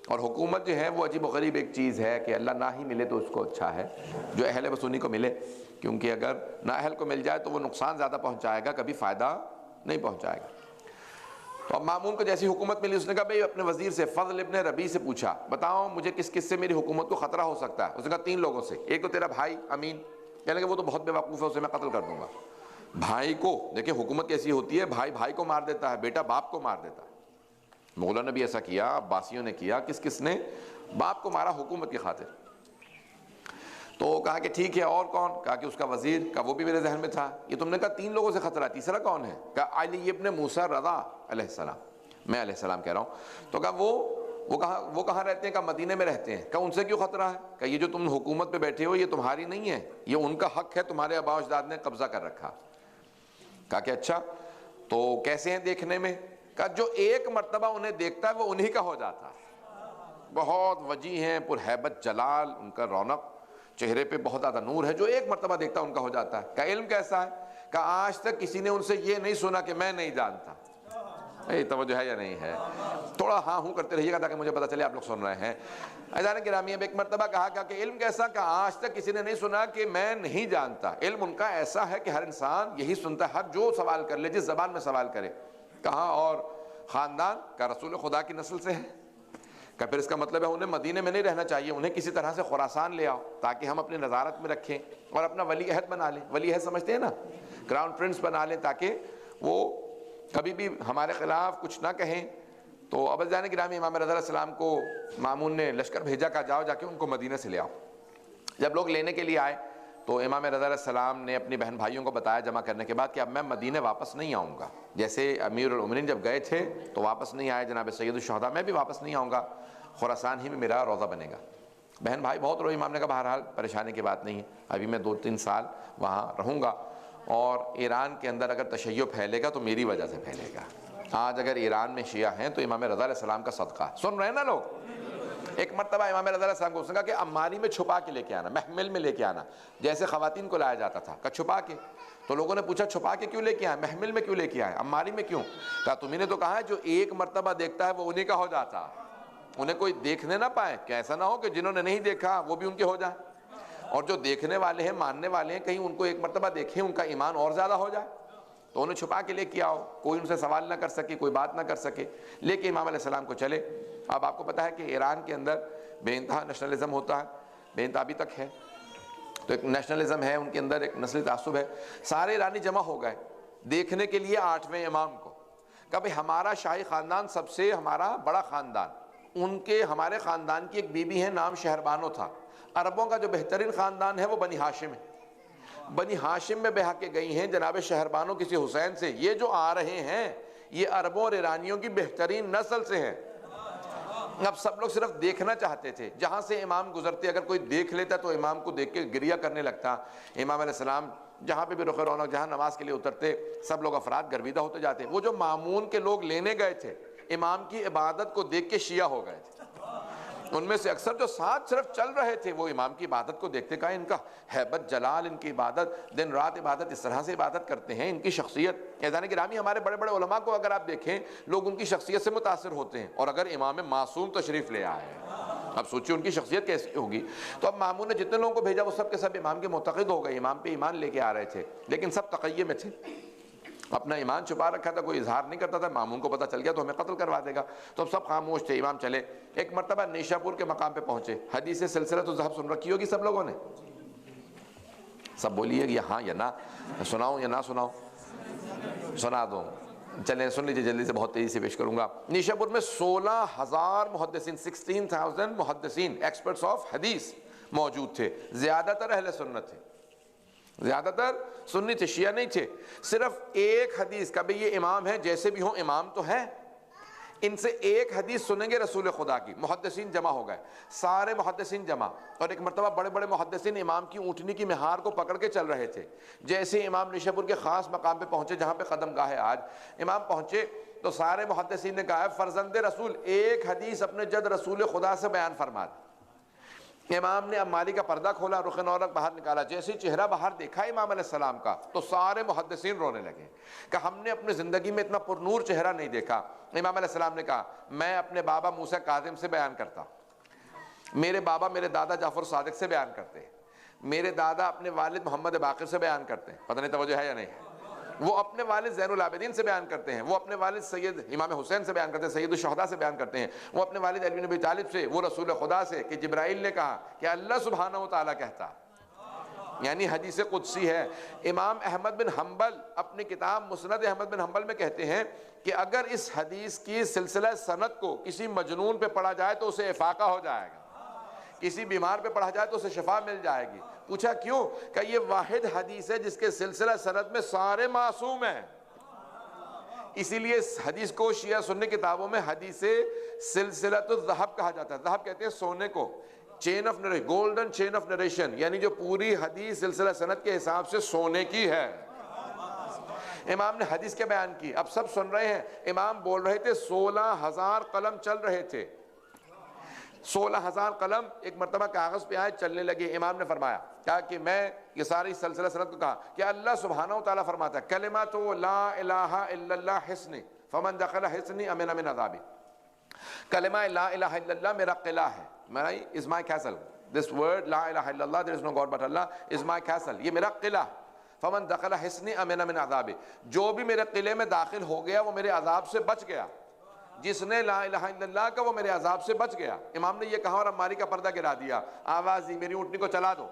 اور حکومت جو ہے وہ عجیب و غریب ایک چیز ہے کہ اللہ نہ ہی ملے تو اس کو اچھا ہے، جو اہل بس انہی کو ملے، کیونکہ اگر نااہل کو مل جائے تو وہ نقصان زیادہ پہنچائے گا، کبھی فائدہ نہیں پہنچائے گا۔ تو اب مامون کو جیسی حکومت ملی، اس نے کہا بھئی اپنے وزیر سے فضل ابن ربی سے پوچھا، بتاؤ مجھے کس کس سے میری حکومت کو خطرہ ہو سکتا ہے؟ اس نے کہا 3 لوگوں سے، ایک تو تیرا بھائی امین، کہنے کہ وہ تو بہت بے وقوف ہے، اسے میں قتل کر دوں گا۔ بھائی کو دیکھیں حکومت کیسی ہوتی ہے، بھائی بھائی کو مار دیتا ہے، بیٹا باپ کو مار دیتا ہے۔ مغلوں نے بھی ایسا کیا، عباسیوں نے کیا، کس نے باپ کو مارا حکومت کی خاطر۔ تو کہا کہ ٹھیک ہے، اور کون؟ کہا کہ اس کا وزیر، کہا وہ بھی میرے ذہن میں تھا۔ یہ تم نے کہا 3 لوگوں سے خطرہ ہے، تیسرا کون ہے؟ کہا علی ابن موسیٰ رضا علیہ السلام، میں علیہ السلام کہہ رہا ہوں۔ تو کہا وہ کہاں رہتے ہیں؟ کہا مدینے میں رہتے ہیں۔ کہا ان سے کیوں خطرہ ہے؟ کہا یہ جو تم حکومت پہ بیٹھے ہو یہ تمہاری نہیں ہے، یہ ان کا حق ہے، تمہارے آباء و اجداد نے قبضہ کر رکھا۔ کہا کہ اچھا تو کیسے ہیں دیکھنے میں؟ کہا جو ایک مرتبہ انہیں دیکھتا ہے وہ انہی کا ہو جاتا ہے، بہت وجیح ہیں، پر ہیبت جلال، ان کا رونق، چہرے پہ بہت زیادہ نور ہے، جو ایک مرتبہ دیکھتا ہے ان کا ہو جاتا ہے۔ کہا علم کیسا ہے؟ کہا آج تک کسی نے ان سے یہ نہیں سنا کہ میں نہیں جانتا۔ توجہ ہے یا نہیں ہے؟ تھوڑا ہاں ہوں کرتے رہیے گا تاکہ مجھے پتا چلے آپ لوگ سن رہے ہیں۔ عزیزان گرامی، اب ایک مرتبہ کہا کہ علم کیسا؟ کہ آج تک کسی نے نہیں سنا کہ میں نہیں جانتا۔ علم ان کا ایسا ہے کہ ہر انسان یہی سنتا ہے، ہر جو سوال کر لے، جس زبان میں سوال کرے۔ کہا اور خاندان کا رسول خدا کی نسل سے ہے؟ کہ پھر اس کا مطلب ہے انہیں مدینے میں نہیں رہنا چاہیے، انہیں کسی طرح سے خراسان لے آؤ تاکہ ہم اپنی نظارت میں رکھیں اور اپنا ولی عہد بنا لیں۔ ولی عہد سمجھتے ہیں نا، کراؤن پرنس بنا لیں تاکہ وہ کبھی بھی ہمارے خلاف کچھ نہ کہیں۔ تو اب عزیزان گرامی، امام رضا علیہ السلام کو مامون نے لشکر بھیجا، کہا جاؤ جا کے ان کو مدینہ سے لے آؤ۔ جب لوگ لینے کے لیے آئے تو امام رضا علیہ السلام نے اپنی بہن بھائیوں کو بتایا جمع کرنے کے بعد کہ اب میں مدینہ واپس نہیں آؤں گا، جیسے امیر العمرین جب گئے تھے تو واپس نہیں آئے، جناب سید الشہداء میں بھی واپس نہیں آؤں گا، خراسان ہی میں میرا روضہ بنے گا۔ بہن بھائی بہت روئے، امام نے کہا بہرحال پریشانی کی بات نہیں ہے، ابھی میں 2-3 سال وہاں رہوں گا، اور ایران کے اندر اگر تشیع پھیلے گا تو میری وجہ سے پھیلے گا۔ آج اگر ایران میں شیعہ ہیں تو امام رضا علیہ السلام کا صدقہ۔ سن رہے ہیں نا لوگ؟ ایک مرتبہ امام رضا علیہ السلام کو اس نے کہا کہ عماری میں چھپا کے لے کے آنا، محمل میں لے کے آنا، جیسے خواتین کو لایا جاتا تھا۔ کہا چھپا کے؟ تو لوگوں نے پوچھا چھپا کے کیوں لے کے آئے، محمل میں کیوں لے کے آئے، عماری میں کیوں؟ کہا تمہیں نے تو کہا ہے جو ایک مرتبہ دیکھتا ہے وہ انہی کا ہو جاتا، انہیں کوئی دیکھنے نہ پائے، کہ ایسا نہ ہو کہ جنہوں نے نہیں دیکھا وہ بھی ان کے ہو جائیں، اور جو دیکھنے والے ہیں، ماننے والے ہیں، کہیں ان کو ایک مرتبہ دیکھیں ان کا ایمان اور زیادہ ہو جائے۔ تو انہیں چھپا کے لے کے آؤ، کوئی ان سے سوال نہ کر سکے، کوئی بات نہ کر سکے، لے کے امام علیہ السلام کو چلے۔ اب آپ کو پتہ ہے کہ ایران کے اندر بے انتہا نیشنلزم ہوتا ہے، بے انتہا ابھی تک ہے، تو ایک نیشنلزم ہے ان کے اندر، ایک نسلی تعصب ہے۔ سارے ایرانی جمع ہو گئے دیکھنے کے لیے 8ویں امام کو۔ کہ بھئی ہمارا شاہی خاندان سب سے ہمارا بڑا خاندان، ان کے ہمارے خاندان کی ایک بیوی ہے، نام شہربانو تھا۔ عربوں کا جو بہترین خاندان ہے وہ بنی ہاشم ہے، بنی ہاشم میں بہا کے گئی ہیں جناب شہربانو کسی حسین سے، یہ جو آ رہے ہیں یہ عربوں اور ایرانیوں کی بہترین نسل سے ہیں۔ اب سب لوگ صرف دیکھنا چاہتے تھے، جہاں سے امام گزرتے اگر کوئی دیکھ لیتا تو امام کو دیکھ کے گریہ کرنے لگتا۔ امام علیہ السلام جہاں پہ بھی رخ رونق، جہاں نماز کے لیے اترتے، سب لوگ افراد گرویدہ ہوتے جاتے۔ وہ جو مامون کے لوگ لینے گئے تھے، امام کی عبادت کو دیکھ کے شیعہ ہو گئے تھے، ان میں سے اکثر جو ساتھ صرف چل رہے تھے وہ امام کی عبادت کو دیکھتے، کہا ان کا ہیبت جلال، ان کی عبادت، دن رات عبادت، اس طرح سے عبادت کرتے ہیں، ان کی شخصیت۔ عزیزان گرامی، ہمارے بڑے بڑے علماء کو اگر آپ دیکھیں، لوگ ان کی شخصیت سے متاثر ہوتے ہیں، اور اگر امام معصوم تشریف لے آئے، اب سوچیے ان کی شخصیت کیسی ہوگی۔ تو اب مامون نے جتنے لوگوں کو بھیجا وہ سب کے سب امام کے معتقد ہو گئے، امام پہ ایمان لے کے آ رہے تھے، لیکن سب تقیے میں تھے، اپنا ایمان چھپا رکھا تھا، کوئی اظہار نہیں کرتا تھا، مامون کو پتہ چل گیا تو ہمیں قتل کروا دے گا، تو اب سب خاموش تھے۔ امام چلے، ایک مرتبہ نیشا پور کے مقام پہ پہنچے، حدیث سلسلۃ الذہب سن رکھی ہوگی سب لوگوں نے، سب بولیے کہ ہاں یا نہ، سناؤں یا نہ سناؤں؟ سنا دوں، چلیں سن لیجیے جلدی سے، بہت تیزی سے پیش کروں گا۔ نیشا پور میں 16,000 محدثین، 16,000 محدثین، ایکسپرٹس آف حدیث موجود تھے، زیادہ تر اہل سنت تھے، زیادہ تر سنی تھے، شیعہ نہیں تھے۔ صرف ایک حدیث کا، بھئی یہ امام ہے، جیسے بھی ہوں امام تو ہے، ان سے ایک حدیث سنیں گے رسول خدا کی، محدثین جمع ہو گئے، سارے محدثین جمع، اور ایک مرتبہ بڑے بڑے محدثین امام کی اونٹنی کی مہار کو پکڑ کے چل رہے تھے۔ جیسے امام نیشا پور کے خاص مقام پہ پہنچے جہاں پہ قدم گاہ ہے آج، امام پہنچے تو سارے محدثین نے کہا، فرزند رسول ایک حدیث اپنے جد رسول خدا سے بیان فرما دے۔ امام نے اب مالی کا پردہ کھولا، رخ نورک باہر نکالا، جیسے چہرہ باہر دیکھا امام علیہ السلام کا تو سارے محدثین رونے لگے کہ ہم نے اپنی زندگی میں اتنا پرنور چہرہ نہیں دیکھا۔ امام علیہ السلام نے کہا، میں اپنے بابا موسیٰ کاظم سے بیان کرتا، میرے بابا میرے دادا جعفر صادق سے بیان کرتے ہیں، میرے دادا اپنے والد محمد باقر سے بیان کرتے ہیں، پتہ نہیں توجہ ہے یا نہیں ہے، وہ اپنے والد زین العابدین سے بیان کرتے ہیں، وہ اپنے والد سید امام حسین سے بیان کرتے ہیں، سید الشہداء سے بیان کرتے ہیں، وہ اپنے والد علی بن ابی طالب سے، وہ رسول خدا سے کہ جبرائیل نے کہا کہ اللہ سبحانہ و تعالیٰ کہتا، یعنی حدیث قدسی ہے۔ امام احمد بن حنبل اپنی کتاب مسند احمد بن حنبل میں کہتے ہیں کہ اگر اس حدیث کی سلسلہ سند کو کسی مجنون پہ پڑھا جائے تو اسے افاقہ ہو جائے گا، کسی بیمار پہ پڑھا جائے تو اسے شفا مل جائے گی۔ پوچھا کیوں؟ کہ یہ واحد حدیث ہے جس کے سلسلہ سند میں سارے معصوم ہیں، اسی لیے اس حدیث کو شیعہ سنی کتابوں میں حدیث سلسلۃ الذہب کہا جاتا ہے۔ ذہب کہتے ہیں سونے کو، chain of narration, golden chain of narration, یعنی جو پوری حدیث سلسلہ سند کے حساب سے سونے کی ہے۔ امام نے حدیث کے بیان کی، اب سب سن رہے ہیں، امام بول رہے تھے، 16,000 قلم چل رہے تھے، 16,000 قلم ایک مرتبہ کاغذ پہ آئے، چلنے لگے۔ امام نے فرمایا کیا کہ میں یہ ساری سلسلہ سند کو کہا کہ اللہ سبحانہ و تعالیٰ فرماتا ہے، کلمات لا الہ الا اللہ حصنی فمن دخل حصنی امن من عذابی، کلمہ لا الہ الا اللہ میرا قلعہ ہے، is my castle, this word لا الہ الا اللہ, there is no God but Allah, is my castle، یہ میرا قلعہ، فمن دخل حصنی امن من عذابی، جو بھی میرے قلعے میں داخل ہو گیا وہ میرے عذاب سے بچ گیا، جس نے لا الہ الا اللہ کا وہ میرے عذاب سے بچ گیا۔ امام نے یہ کہا اور عماری کا پردہ گرا دیا، آواز دی، میری اونٹنی کو چلا دو۔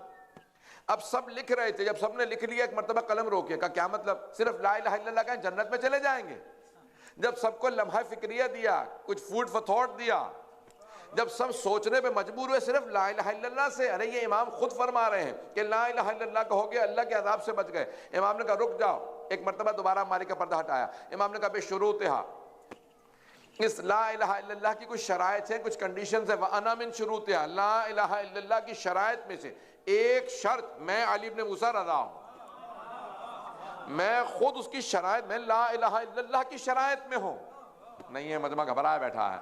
اب سب لکھ رہے تھے، جب سب نے لکھ لیا ایک مرتبہ قلم روکے، کہا کیا مطلب؟ صرف لا الہ الا اللہ کہیں جنت میں چلے جائیں گے؟ جب سب کو لمحہ فکریہ دیا، کچھ فوڈ فار تھاٹ دیا، جب سب سوچنے پہ مجبور ہوئے صرف لا الہ الا اللہ سے، ارے یہ امام خود فرما رہے ہیں کہ لا الہ الا اللہ کہو گے اللہ کے عذاب سے بچ گئے۔ امام نے کہا رک جاؤ، ایک مرتبہ دوبارہ عماری کا پردہ ہٹایا، امام نے کہا بے شروطہا، اس لا الہ الا اللہ کی کچھ شرائط ہیں، کچھ کنڈیشنز ہیں، وَأَنَا مِن شُرُوطِهَا، لا الہ الا اللہ کی شرائط میں سے ایک شرط، میں علی بن موسیٰ رضا ہوں، میں خود اس کی شرائط میں لا الہ الا اللہ کی شرائط میں ہوں۔ نہیں ہے، مجمع گھبرایا بیٹھا ہے۔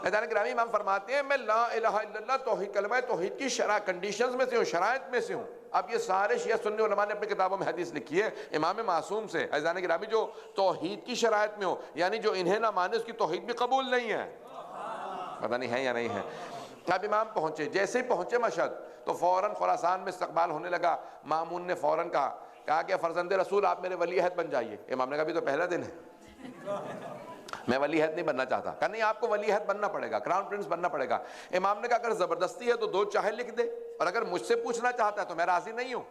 حضرت گرامی امام فرماتے ہیں میں لا الہ الا اللہ توحید، کلمہ توحید کی شرائط کنڈیشنز میں سے ہوں، شرائط میں سے ہوں۔ اب یہ سارے شیعہ سنی علماء نے اپنی کتابوں میں حدیث لکھی ہے امام معصوم سے، حضرت گرامی جو توحید کی شرائط میں ہو، یعنی جو انہیں نہ مانے اس کی توحید بھی قبول نہیں ہے، پتہ نہیں ہے یا نہیں ہے۔ اب امام پہنچے، جیسے ہی پہنچے مشہد تو فوراً خراسان میں استقبال ہونے لگا۔ مامون نے فوراً کہا کہ فرزند رسول آپ میرے ولی عہد بن جائیے۔ امام نے کہا ابھی تو پہلا دن ہے، میں ولی عہد نہیں بننا چاہتا۔ کہا نہیں آپ کو ولی عہد بننا پڑے گا، کراؤن پرنس بننا پڑے گا۔ امام نے کہا اگر زبردستی ہے تو دو چاہے لکھ دے، اور اگر مجھ سے پوچھنا چاہتا ہے تو میں راضی نہیں ہوں،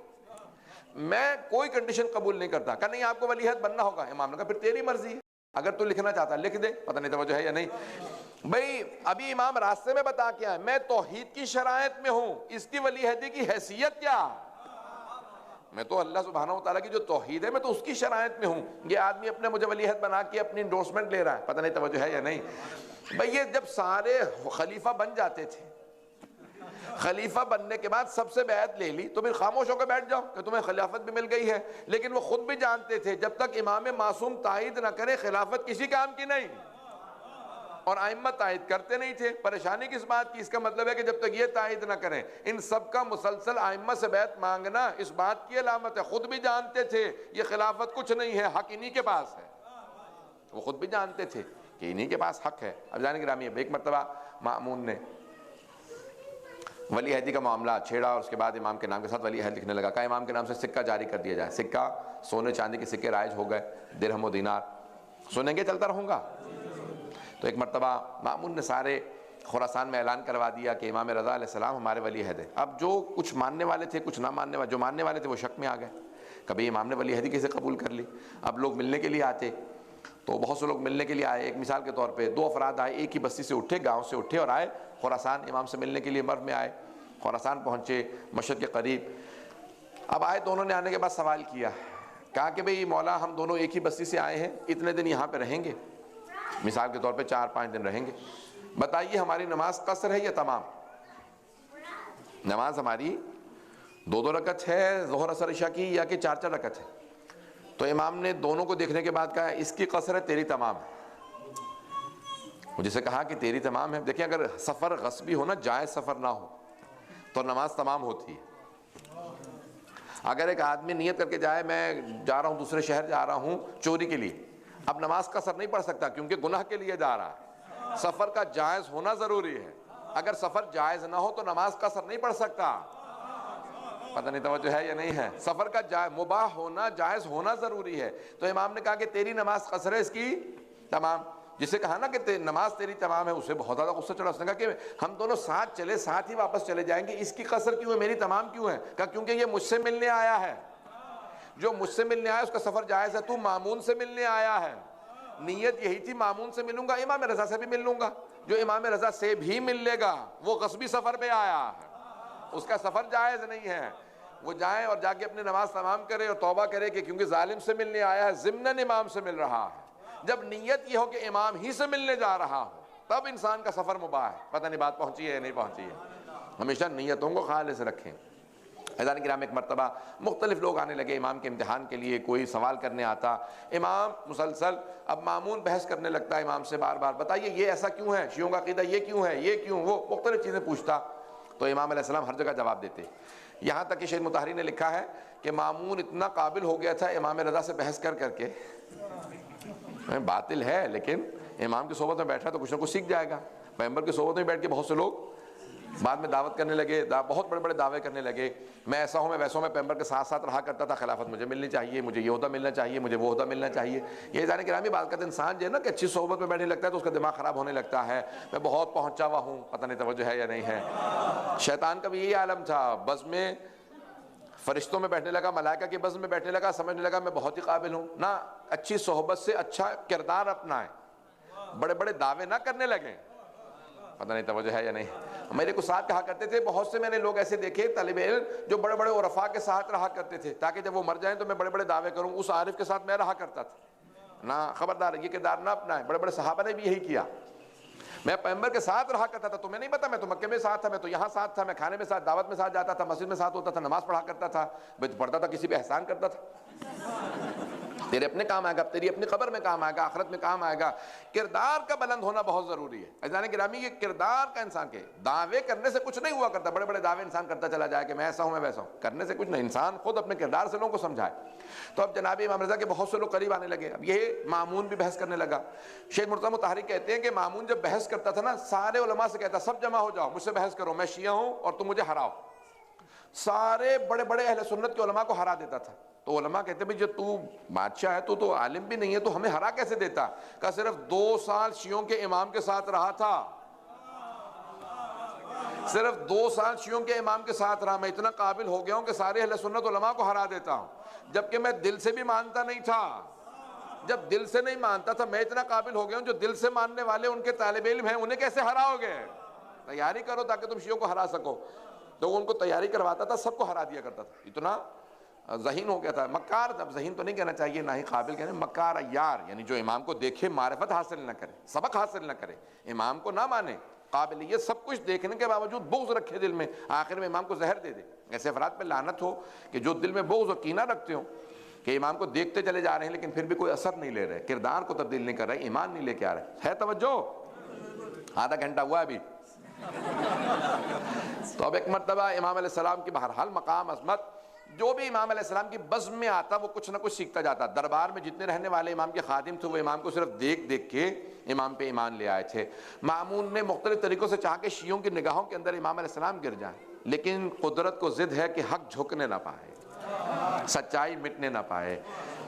میں کوئی کنڈیشن قبول نہیں کرتا۔ کہا نہیں آپ کو ولی عہد بننا ہوگا۔ امام نے کہا پھر تیری مرضی ہے، اگر تو لکھنا چاہتا ہے لکھ دے، پتہ نہیں توجہ ہے یا نہیں۔ بھئی ابھی امام راستے میں بتا کے آئے میں توحید کی شرائط میں ہوں، اس کی ولی عہدی کی حیثیت کیا؟ میں تو اللہ سبحانہ و تعالیٰ کی جو توحید ہے میں تو اس کی شرائط میں ہوں۔ یہ آدمی اپنے مجھے ولی عہد بنا کے اپنی انڈورسمنٹ لے رہا ہے، پتہ نہیں توجہ ہے یا نہیں۔ بھئی یہ جب سارے خلیفہ بن جاتے تھے، خلیفہ بننے کے بعد سب سے بیعت لے لی تو پھر خاموش ہو کے بیٹھ جاؤ کہ تمہیں خلافت بھی مل گئی ہے، لیکن وہ خود بھی جانتے تھے جب تک امام معصوم تائید نہ کرے خلافت کسی کام کی نہیں۔ اور ائمہ تائید کرتے نہیں تھے. پریشانی کس بات کی؟ اس کا مطلب ہے کہ جب تک یہ تائید نہ کریں، ان سب کا مسلسل ائمہ سے بیعت مانگنا اس بات کی علامت ہے. خود بھی جانتے تھے یہ خلافت کچھ نہیں ہے، حق انہی کے پاس ہے. وہ خود بھی جانتے تھے کہ انہی کے پاس حق ہے. اب جانے گرامی، ایک مرتبہ مأمون نے ولی عہدی کا معاملہ چھیڑا اور اس کے بعد امام کے نام کے ساتھ ولی عہد لکھنے لگا. کہا امام کے نام سے سکہ جاری کر دیا جائے. سکہ، سونے چاندی کے سکے رائج ہو گئے، درہم و دینار. سنیں گے چلتا رہوں گا. تو ایک مرتبہ مأمون نے سارے خراسان میں اعلان کروا دیا کہ امام رضا علیہ السلام ہمارے ولی عہد ہیں. اب جو کچھ ماننے والے تھے، کچھ نہ ماننے والے، جو ماننے والے تھے وہ شک میں آ گئے. کبھی امام نے ولی عہدی کیسے قبول کر لی؟ اب لوگ ملنے کے لیے آتے تو بہت سے لوگ ملنے کے لیے آئے. ایک مثال کے طور پہ 2 افراد آئے، ایک ہی بستی سے اٹھے، گاؤں سے اٹھے اور آئے خراسان امام سے ملنے کے لیے. مرو میں آئے، خراسان پہنچے، مشرق کے قریب. اب آئے، دونوں نے آنے کے بعد سوال کیا. کہا کہ بھئی مولا، ہم دونوں ایک ہی بستی سے آئے ہیں، اتنے دن یہاں پہ رہیں گے، مثال کے طور پہ 4-5 دن رہیں گے. بتائیے ہماری نماز قصر ہے یا تمام؟ نماز ہماری 2 رکعت ہے ظہر اثر عشاء کی، یا کہ 4 رکعت ہے؟ تو امام نے دونوں کو دیکھنے کے بعد کہا اس کی قصر ہے، تیری تمام ہے. جسے کہا کہ تیری تمام ہے. دیکھیں اگر سفر غصبی ہو نا، جائز سفر نہ ہو تو نماز تمام ہوتی ہے. اگر ایک آدمی نیت کر کے جائے میں جا رہا ہوں دوسرے شہر جا رہا ہوں چوری کے لیے، اب نماز قصر نہیں پڑھ سکتا کیونکہ گناہ کے لیے جا رہا ہے. سفر کا جائز ہونا ضروری ہے. اگر سفر جائز نہ ہو تو نماز قصر نہیں پڑھ سکتا. پتہ نہیں توجہ ہے یا نہیں ہے؟ سفر کا مباح ہونا، جائز ہونا ضروری ہے. تو امام نے کہا کہ تیری نماز قصر ہے، اس کی تمام. جسے کہا نا کہ نماز تیری تمام ہے، اسے بہت زیادہ غصہ چڑھا. اس نے کہا کہ ہم دونوں ساتھ چلے، ساتھ ہی واپس چلے جائیں گے، اس کی قصر کیوں ہے، میری تمام کیوں ہے؟ کہا کیونکہ یہ مجھ سے ملنے آیا ہے. جو مجھ سے ملنے آیا اس کا سفر جائز ہے. تو مامون سے ملنے آیا ہے، نیت یہی تھی مامون سے ملوں گا، امام رضا سے بھی مل لوں گا. جو امام رضا سے بھی مل لے گا وہ غصبی سفر پہ آیا ہے، اس کا سفر جائز نہیں ہے. وہ جائیں اور جا کے اپنی نماز تمام کرے اور توبہ کرے کہ کیونکہ ظالم سے ملنے آیا ہے، ضمناً امام سے مل رہا ہے. جب نیت یہ ہو کہ امام ہی سے ملنے جا رہا ہو تب انسان کا سفر مباح ہے. پتہ نہیں بات پہنچی ہے یا نہیں پہنچی ہے؟ ہمیشہ نیتوں کو خالص رکھیں. عزیزان کرام، ایک مرتبہ مختلف لوگ آنے لگے امام کے امتحان کے لیے. کوئی سوال کرنے آتا، امام مسلسل، اب مامون بحث کرنے لگتا ہے امام سے بار بار، بتائیے یہ ایسا کیوں ہے، شیعوں کا عقیدہ یہ کیوں ہے، یہ کیوں، وہ مختلف چیزیں پوچھتا. تو امام علیہ السلام ہر جگہ جواب دیتے. یہاں تک کہ شیخ مطہری نے لکھا ہے کہ مامون اتنا قابل ہو گیا تھا امام رضا سے بحث کر کر کے، باطل ہے لیکن امام کی صحبت میں بیٹھا تو کچھ نہ کچھ سیکھ جائے گا. پیغمبر کی صحبت میں بیٹھ کے بہت سے لوگ بعد میں دعوت کرنے لگے، بہت بڑے بڑے دعوے کرنے لگے. میں ایسا ہوں، میں ویسا ہوں، میں پیغمبر کے ساتھ ساتھ رہا کرتا تھا، خلافت مجھے ملنی چاہیے، مجھے یہ عہدہ ملنا چاہیے، مجھے وہ عہدہ ملنا چاہیے. یہ جانے گرامی بات کرتے انسان جو ہے نا کہ اچھی صحبت میں بیٹھنے لگتا ہے تو اس کا دماغ خراب ہونے لگتا ہے. میں بہت پہنچا ہوا ہوں، پتہ نہیں توجہ ہے یا نہیں ہے؟ شیطان کا بھی یہی عالم تھا. بز میں فرشتوں میں بیٹھنے لگا، ملائکہ کی بز میں بیٹھنے لگا، سمجھنے لگا میں بہت ہی قابل ہوں. نہ، اچھی صحبت سے اچھا کردار اپنائیں، بڑے بڑے دعوے نہ کرنے لگیں. پتہ نہیں توجہ ہے یا نہیں؟ میرے کو ساتھ کہا کرتے تھے، بہت سے میں نے لوگ ایسے دیکھے طالب علم جو بڑے بڑے عرفاء کے ساتھ رہا کرتے تھے تاکہ جب وہ مر جائیں تو میں بڑے بڑے دعوے کروں. اس عارف کے ساتھ میں رہا کرتا تھا. نہ، خبردار، یہ کردار نہ اپنائیں. بڑے بڑے صحابہ نے بھی یہی کیا. میں پیغمبر کے ساتھ رہا کرتا تھا، تمہیں نہیں پتا، میں تو مکے میں ساتھ تھا، میں تو یہاں ساتھ تھا، میں کھانے میں ساتھ، دعوت میں ساتھ جاتا تھا، مسجد میں ساتھ ہوتا تھا، نماز پڑھا کرتا تھا، پڑھتا تھا، کسی پہ احسان کرتا تھا. تیرے اپنے کام آئے گا، تیری اپنی قبر میں کام آئے گا، آخرت میں کام آئے گا. کردار کا بلند ہونا بہت ضروری ہے. عزیزان گرامی، یہ کردار کا انسان کے دعوے کرنے سے کچھ نہیں ہوا کرتا. بڑے بڑے دعوے انسان کرتا چلا جائے کہ میں ایسا ہوں، میں ویسا ہوں، کرنے سے کچھ نہیں. انسان خود اپنے کردار سے لوگوں کو سمجھائے. تو اب جناب امام رضا کے بہت سے لوگ قریب آنے لگے. اب یہ مامون بھی بحث کرنے لگا. شیخ مرتضیٰ مطہری کہتے ہیں کہ مامون جب بحث کرتا تھا نا، سارے علماء سے کہتا سب جمع ہو جاؤ، مجھ سے بحث کرو، میں شیعہ ہوں اور تم مجھے ہراؤ. سارے بڑے بڑے اہل سنت کے علماء کو ہرا دیتا تھا. تو علماء کہتے ہیں جو تو بادشاہ ہے، تو عالم بھی نہیں ہے، تو ہمیں ہرا کیسے دیتا؟ کہ صرف 2 سال شیعوں کے امام کے ساتھ رہا تھا، صرف 2 سال شیعوں کے امام کے ساتھ رہا، میں اتنا قابل ہو گیا ہوں کہ سارے اہل سنت علماء کو ہرا دیتا ہوں. جبکہ میں دل سے بھی مانتا نہیں تھا. جب دل سے نہیں مانتا تھا، میں اتنا قابل ہو گیا ہوں جو دل سے ماننے والے ان کے طالب علم ہیں، انہیں کیسے ہراؤ گے؟ تیاری کرو تاکہ تم شیعوں کو ہرا سکو. تو ان کو تیاری کرواتا تھا، سب کو ہرا دیا کرتا تھا. اتنا ذہین ہو گیا تھا. مکار، اب ذہین تو نہیں کہنا چاہیے، نہ ہی قابل کہنا، مکار عیار، یعنی جو امام کو دیکھے معرفت حاصل نہ کرے، سبق حاصل نہ کرے، امام کو نہ مانے، قابلیت سب کچھ دیکھنے کے باوجود بغض رکھے دل میں، آخر میں امام کو زہر دے دے. ایسے افراد پہ لعنت ہو کہ جو دل میں بغض و کینہ رکھتے ہوں کہ امام کو دیکھتے چلے جا رہے ہیں لیکن پھر بھی کوئی اثر نہیں لے رہے، کردار کو تبدیل نہیں کر رہے، ایمان نہیں لے کے آ رہے. ہے توجہ؟ آدھا گھنٹہ ہوا ابھی. تو اب ایک مرتبہ امام علیہ السلام کی بہرحال مقام عظمت، جو بھی امام علیہ السلام کی بزم میں آتا وہ کچھ نہ کچھ سیکھتا جاتا. دربار میں جتنے رہنے والے امام کے خادم تھے وہ امام کو صرف دیکھ دیکھ کے امام پہ ایمان لے آئے تھے. مامون نے مختلف طریقوں سے چاہا کہ شیعوں کی نگاہوں کے اندر امام علیہ السلام گر جائیں، لیکن قدرت کو ضد ہے کہ حق جھکنے نہ پائے، سچائی مٹنے نہ پائے.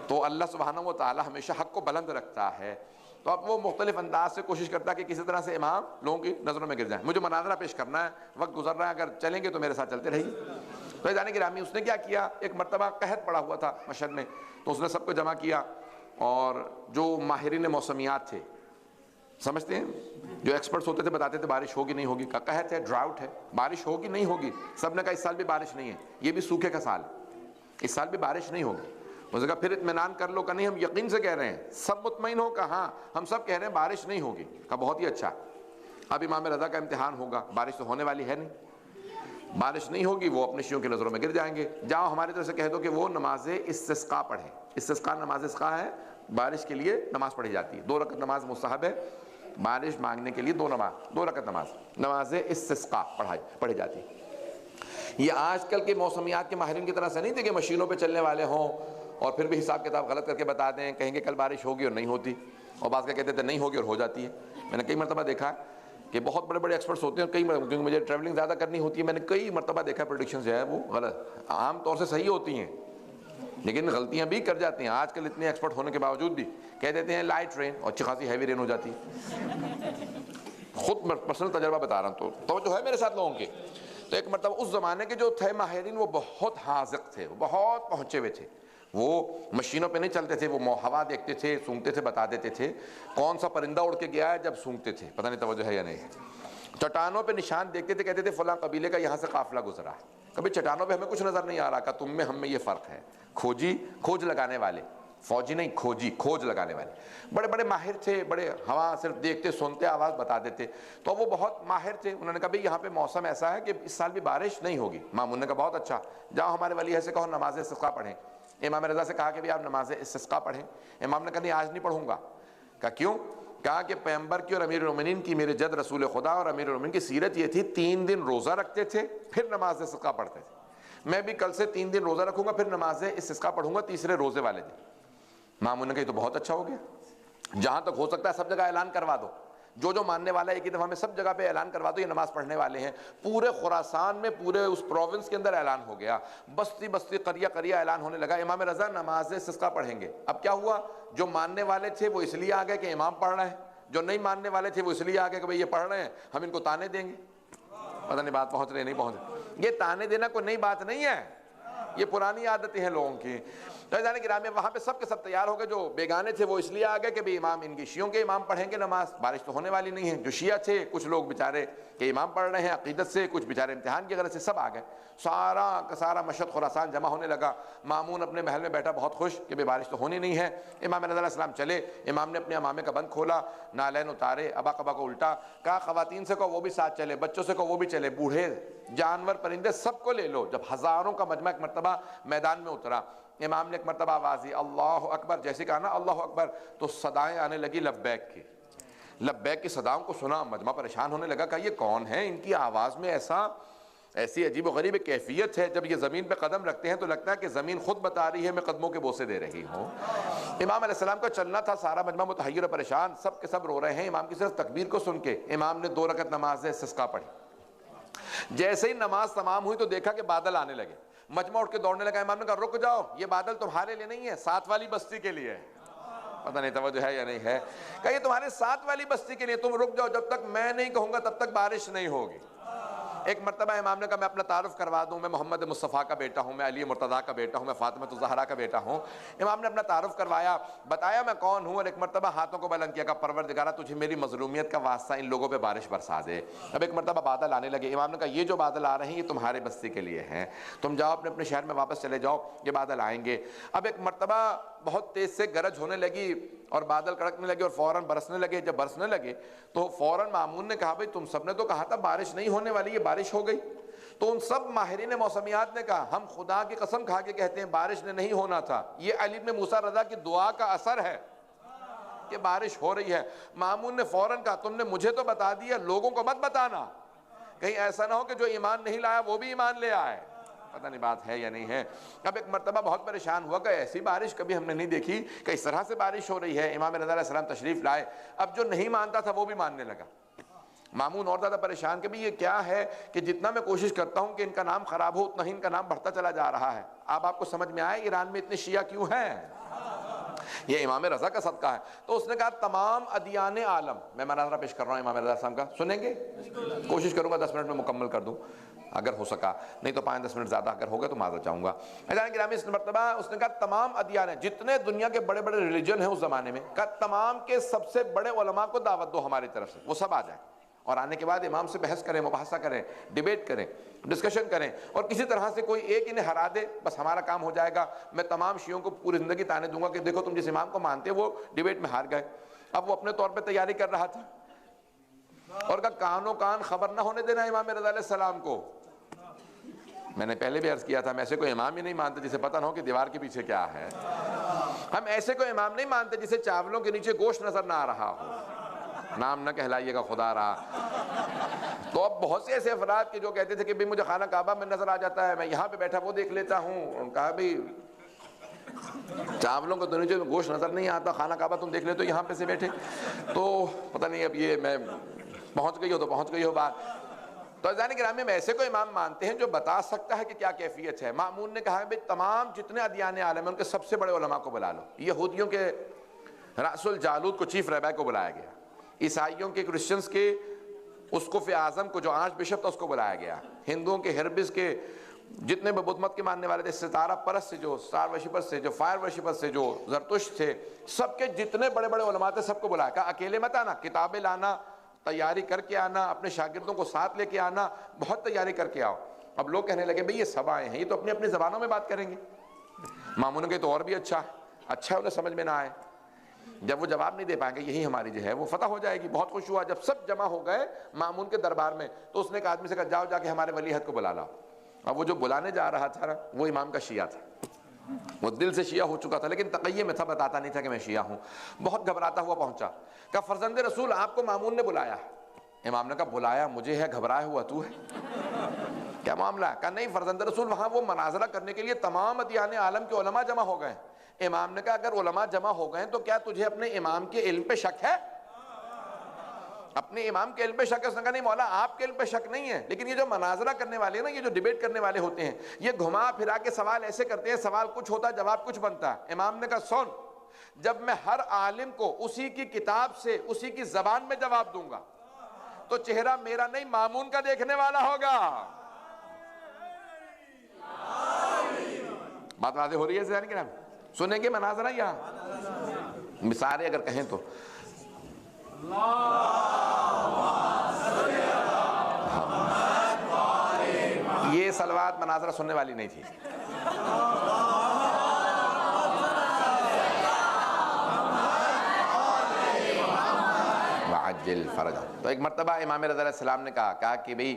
تو اللہ سبحانہ و تعالی ہمیشہ حق کو بلند رکھتا ہے. تو اب وہ مختلف انداز سے کوشش کرتا ہے کہ کسی طرح سے امام لوگوں کی نظروں میں گر جائیں. مجھے مناظرہ پیش کرنا ہے، وقت گزر رہا ہے، اگر چلیں گے تو میرے ساتھ چلتے رہیے. تو جانے گرامی اس نے کیا کیا، ایک مرتبہ قحط پڑا ہوا تھا مشہد میں، تو اس نے سب کو جمع کیا، اور جو ماہرین موسمیات تھے، سمجھتے ہیں جو ایکسپرٹس ہوتے تھے، بتاتے تھے بارش ہوگی نہیں ہوگی، کا قحط ہے، ڈراؤٹ ہے، بارش ہوگی نہیں ہوگی. سب نے کہا اس سال بھی بارش نہیں ہے، یہ بھی سوکھے کا سال ہے، اس سال بھی بارش نہیں ہوگی. اس نے کہا پھر اطمینان کر لو. کہ نہیں ہم یقین سے کہہ رہے ہیں. سب مطمئن ہو. کہا ہاں ہم سب کہہ رہے ہیں بارش نہیں ہوگی. کہا بہت ہی اچھا. اب امام رضا کا امتحان ہوگا، بارش تو ہونے والی ہے نہیں، بارش نہیں ہوگی، وہ اپنے شیعوں کی نظروں میں گر جائیں گے. جاؤ ہماری طرف سے کہہ دو کہ وہ نماز استسقاء پڑھیں. استسقاء نماز استسقاء ہے، بارش کے لیے نماز پڑھی جاتی ہے. 2 رکعت نماز مستحب ہے، بارش مانگنے کے لیے 2 رکعت نماز استسقاء پڑھی جاتی ہے. یہ آج کل کے موسمیات کے ماہرین کی طرح سے نہیں تھے کہ مشینوں پہ چلنے والے ہوں اور پھر بھی حساب کتاب غلط کر کے بتا دیں، کہیں گے کل بارش ہوگی اور نہیں ہوتی، اور بعض کا کہتے تھے نہیں ہوگی اور ہو جاتی ہے. میں نے کئی مرتبہ دیکھا کہ بہت بڑے بڑے ایکسپرٹس ہوتے ہیں، کیونکہ مجھے ٹریولنگ زیادہ کرنی ہوتی ہے، میں نے کئی مرتبہ دیکھا پریڈکشنز جو ہے وہ غلط، عام طور سے صحیح ہوتی ہیں لیکن غلطیاں بھی کر جاتے ہیں. آج کل اتنے ایکسپرٹ ہونے کے باوجود بھی کہہ دیتے ہیں لائٹ رین، اور اچھی خاصی ہیوی رین ہو جاتی ہے. خود پرسنل تجربہ بتا رہا ہوں، تو جو ہے میرے ساتھ لوگوں کے. تو ایک مرتبہ اس زمانے کے جو تھے ماہرین وہ بہت حاذق تھے، وہ بہت پہنچے ہوئے تھے. وہ مشینوں پہ نہیں چلتے تھے، وہ ہوا دیکھتے تھے، سونگتے تھے، بتا دیتے تھے کون سا پرندہ اڑ کے گیا ہے جب سونگتے تھے. پتہ نہیں توجہ ہے یا نہیں. چٹانوں پہ نشان دیکھتے تھے، کہتے تھے فلاں قبیلے کا یہاں سے قافلہ گزرا ہے. کبھی چٹانوں پہ ہمیں کچھ نظر نہیں آ رہا، کہ تم میں ہم میں یہ فرق ہے. کھوج لگانے والے، فوجی نہیں، کھوج لگانے والے بڑے بڑے ماہر تھے. بڑے ہوا صرف دیکھتے سنتے آواز بتا دیتے. تو وہ بہت ماہر تھے. انہوں نے کہا بھئی یہاں پہ موسم ایسا ہے کہ اس سال بھی بارش نہیں ہوگی. مامون نے کہا بہت اچھا، جاؤ ہمارے ولی ہے سے کہو نماز استسقاء پڑھیں. امام رضا سے کہا کہ بھی آپ نماز استسقاء پڑھیں. امام نے کہا نہیں آج نہیں پڑھوں گا. کہا کیوں؟ کہا کہ پیغمبر کی اور امیر المومنین کی، میرے جد رسول خدا اور امیر المومنین کی سیرت یہ تھی 3 دن روزہ رکھتے تھے پھر نماز استسقاء پڑھتے تھے. میں بھی کل سے 3 دن روزہ رکھوں گا پھر نماز استسقاء پڑھوں گا تیسرے روزے والے دن. مامون نے کہا یہ تو بہت اچھا ہو گیا، جہاں تک ہو سکتا ہے سب جگہ اعلان کروا دو. جو ماننے والا ہے ایک ہی دفعہ میں سب جگہ پہ اعلان کروا دو یہ نماز پڑھنے والے ہیں. پورے خراسان میں، پورے اس پروونس کے اندر اعلان ہو گیا. بستی بستی قریہ قریہ اعلان ہونے لگا امام رضا نماز استسقاء پڑھیں گے. اب کیا ہوا، جو ماننے والے تھے وہ اس لیے آ گئے کہ امام پڑھ رہے ہیں، جو نہیں ماننے والے تھے وہ اس لیے آ گئے کہ بھئی یہ پڑھ رہے ہیں ہم ان کو تانے دیں گے. پتہ نہیں بات پہنچ رہی نہیں پہنچ رہی. یہ تانے دینا کوئی نئی بات نہیں ہے، یہ پرانی عادتیں ہیں لوگوں کی. تو جانے گرامی میں وہاں پہ سب کے سب تیار ہو گئے. جو بیگانے تھے وہ اس لیے آ گئے کہ بھی امام ان کی شیعوں کے امام پڑھیں گے نماز، بارش تو ہونے والی نہیں ہے. جو شیعہ تھے کچھ لوگ بیچارے کہ امام پڑھ رہے ہیں عقیدت سے، کچھ بیچارے امتحان کی غرض سے، سب آ گئے. سارا کا سارا مشہد خراسان جمع ہونے لگا. مامون اپنے محل میں بیٹھا بہت خوش کہ بارش تو ہونی نہیں ہے. امام رضا علیہ السلام چلے. امام نے اپنے امامے کا بند کھولا، نالین اتارے، ابا قبا کو الٹا. کہا خواتین سے کہو وہ بھی ساتھ چلے، بچوں سے کہو وہ بھی چلے، بوڑھے جانور پرندے سب کو لے لو. جب ہزاروں کا مجمع ایک مرتبہ میدان میں اترا، امام نے ایک مرتبہ آواز دی اللہ اکبر. جیسے کہا نا اللہ اکبر تو صدائیں آنے لگی لبیک کی. لبیک کی صداؤں کو سنا مجمع پریشان ہونے لگا. کہا یہ کون ہے، ان کی آواز میں ایسی عجیب و غریب کیفیت ہے. جب یہ زمین پہ قدم رکھتے ہیں تو لگتا ہے کہ زمین خود بتا رہی ہے میں قدموں کے بوسے دے رہی ہوں. امام علیہ السلام کا چلنا تھا، سارا مجمع متحیر و پریشان، سب کے سب رو رہے ہیں امام کی صرف تکبیر کو سن کے. امام نے 2 رکعت نماز استسقاء پڑھی. جیسے ہی نماز تمام ہوئی تو دیکھا کہ بادل آنے لگے. مجمع اٹھ کے دوڑنے لگا. امام نے کہا رک جاؤ، یہ بادل تمہارے لیے نہیں ہے، ساتھ والی بستی کے لیے ہے. پتہ نہیں توجہ ہے یا نہیں ہے. کہ یہ تمہارے ساتھ والی بستی کے لیے، تم رک جاؤ، جب تک میں نہیں کہوں گا تب تک بارش نہیں ہوگی. ایک مرتبہ امام نے کہا میں اپنا تعارف کروا دوں، میں محمد مصطفیٰ کا بیٹا ہوں، میں علی مرتضیٰ کا بیٹا ہوں، میں فاطمہ الزہرا کا بیٹا ہوں. امام نے اپنا تعارف کروایا، بتایا میں کون ہوں، اور ایک مرتبہ ہاتھوں کو بلند کیا کہ پروردگارہ تجھے میری مظلومیت کا واسطہ ان لوگوں پہ بارش برسا دے. اب ایک مرتبہ بادل آنے لگے. امام نے کہا یہ جو بادل آ رہے ہیں یہ تمہارے بستی کے لیے ہیں، تم جاؤ اپنے اپنے شہر میں واپس چلے جاؤ، یہ بادل آئیں گے. اب ایک مرتبہ بہت تیز سے گرج ہونے لگی اور بادل کڑکنے لگے اور فوراً برسنے لگے. جب برسنے لگے تو فوراً مامون نے کہا بھئی تم سب نے تو کہا تھا بارش نہیں ہونے والی، یہ بارش ہو گئی. تو ان سب ماہرین موسمیات نے کہا ہم خدا کی قسم کھا کے کہتے ہیں بارش نے نہیں ہونا تھا، یہ علی بن موسیٰ رضا کی دعا کا اثر ہے. کہ بارش ہو رہی ہے، مامون نے فوراً کہا تم نے مجھے تو بتا دیا، لوگوں کو مت بتانا، کہیں ایسا نہ ہو کہ جو ایمان نہیں لایا وہ بھی ایمان لے آئے۔ پتہ نہیں بات ہے یا نہیں ہے۔ اب ایک مرتبہ بہت پریشان ہوا کہ ایسی بارش کبھی ہم نے نہیں دیکھی کہ اس طرح سے بارش ہو رہی ہے۔ امام رضا علیہ السلام تشریف لائے، اب جو نہیں مانتا تھا وہ بھی ماننے لگا۔ مامون اور زیادہ پریشان کہ بھی یہ کیا ہے کہ جتنا میں کوشش کرتا ہوں کہ ان کا نام خراب ہو اتنا ہی ان کا نام بڑھتا چلا جا رہا ہے۔ اب آپ کو سمجھ میں آئے ایران میں اتنے شیعہ کیوں ہیں؟ یہ امام رضا کا صدقہ ہے۔ تو اس نے کہا تمام ادیان عالم، میں مناظرہ پیش کر رہا ہوں امام رضا صاحب کا، سنیں گے؟ کوشش کروں گا 10 منٹ میں مکمل کر دوں اگر ہو سکا، نہیں تو 5-10 منٹ زیادہ اگر ہوگا تو معذرت چاہوں گا۔ عزیزان گرامی، اس مرتبہ اس نے کہا تمام ادیان ہیں، جتنے دنیا کے بڑے بڑے ریلیجن ہیں اس زمانے میں، کہا تمام کے سب سے بڑے علماء کو دعوت دو ہماری طرف سے، وہ سب آ جائیں، اور آنے کے بعد امام سے بحث کریں، مباحثہ کریں، ڈیبیٹ کریں، ڈسکشن کریں، اور کسی طرح سے کوئی ایک انہیں ہرا دے، بس ہمارا کام ہو جائے گا۔ میں تمام شیعوں کو پوری زندگی تانے دوں گا کہ دیکھو تم جس امام کو مانتے وہ ڈیبیٹ میں ہار گئے۔ اب وہ اپنے طور پہ تیاری کر رہا تھا، اور کہا کانوں کان خبر نہ ہونے دینا امام رضا علیہ السلام کو۔ میں نے پہلے بھی عرض کیا تھا، ہم ایسے کوئی امام ہی نہیں مانتے جسے پتہ نہ ہو کہ دیوار کے پیچھے کیا ہے۔ ہم ایسے کوئی امام نہیں مانتے جسے چاولوں کے نیچے گوشت نظر نہ آ رہا ہو، نام نہ کہلائیے گا خدا رہا۔ تو اب بہت سے ایسے افراد کے جو کہتے تھے کہ مجھے خانہ کعبہ میں نظر آ جاتا ہے، میں یہاں پہ بیٹھا وہ دیکھ لیتا ہوں، انہوں نے کہا بھئی چاولوں کو تو نیچے گوشت نظر نہیں آتا، خانہ کعبہ تم دیکھ لیتے ہو یہاں پہ سے بیٹھے۔ تو پتہ نہیں اب یہ میں پہنچ گئی ہو تو پہنچ گئی ہو بات۔ تو عزیزان گرامی، میں ایسے کو امام مانتے ہیں جو بتا سکتا ہے کہ کیا کیفیت ہے۔ مامون نے کہا بھئی تمام جتنے ادیان عالم ہیں ان کے سب سے بڑے علماء کو بلا لو۔ یہودیوں کے رأس الجالوت کو چیف رہبر کو بلایا گیا، عیسائیوں کے کرسچنز کے اسقف اعظم کو جو آرچ بشپ تھا اس کو بلایا گیا، ہندوؤں کے ہربس کے جتنے بھی بدھ مت کے ماننے والے تھے، ستارہ پرست سے جو اسٹار ورشپر سے، جو فائر ورشپر سے، جو زرتشت تھے، سب کے جتنے بڑے بڑے علماء تھے سب کو بلایا۔ کہا اکیلے مت آنا، کتابیں لانا، تیاری کر کے آنا، اپنے شاگردوں کو ساتھ لے کے آنا، بہت تیاری کر کے آؤ۔ اب لوگ کہنے لگے بھئی یہ سب آئے ہیں، یہ تو اپنی اپنی زبانوں میں بات کریں گے۔ مامون کے تو اور بھی اچھا ہے انہیں سمجھ میں نہ آئے، جب وہ جواب نہیں دے پائیں گے یہی ہماری جو ہے وہ فتح ہو جائے گی۔ بہت خوش ہوا جب سب جمع ہو گئے مامون کے دربار میں، تو اس نے ایک آدمی سے کہا جاؤ جا کے ہمارے ولی عہد کو بلا لاؤ۔ اب وہ جو بلانے جا رہا تھا وہ امام کا شیعہ تھا، وہ دل سے شیعہ ہو چکا تھا لیکن تقیہ میں تھا، بتاتا نہیں تھا کہ میں شیعہ ہوں۔ بہت گھبراتا ہوا پہنچا، کہا فرزند رسول آپ کو مامون نے بلایا۔ امام نے کہا بلایا مجھے ہے، گھبرایا ہوا تو ہے، کیا معاملہ ہے؟ کہا نہیں فرزند رسول وہاں وہ مناظرہ کرنے کے لیے تمام ادیان عالم کے علماء جمع ہو گئے۔ امام نے کہا اگر علماء جمع ہو گئے تو کیا تجھے اپنے امام کے علم پہ شک ہے؟ اپنے امام کے علم پہ شک ہے؟ اس نے کہا نہیں مولا آپ کے علم پہ شک نہیں ہے، لیکن یہ جو مناظرہ کرنے والے ہیں نا، یہ جو ڈیبیٹ کرنے والے ہوتے ہیں، یہ گھما پھرا کے سوال ایسے کرتے ہیں، سوال کچھ ہوتا ہے جواب کچھ بنتا ہے۔ امام نے کہا سن، جب میں ہر عالم کو اسی کی کتاب سے اسی کی زبان میں جواب دوں گا تو چہرہ میرا نہیں مامون کا دیکھنے والا ہوگا۔ بات واضح ہو رہی ہے ذہن کے نام؟ سنیں گے مناظرہ یا مثالیں اگر کہیں تو؟ یہ صلوات مناظرہ سننے والی نہیں تھی۔ وعجل فرجہ۔ تو ایک مرتبہ امام رضا علیہ السلام نے کہا کہ بھئی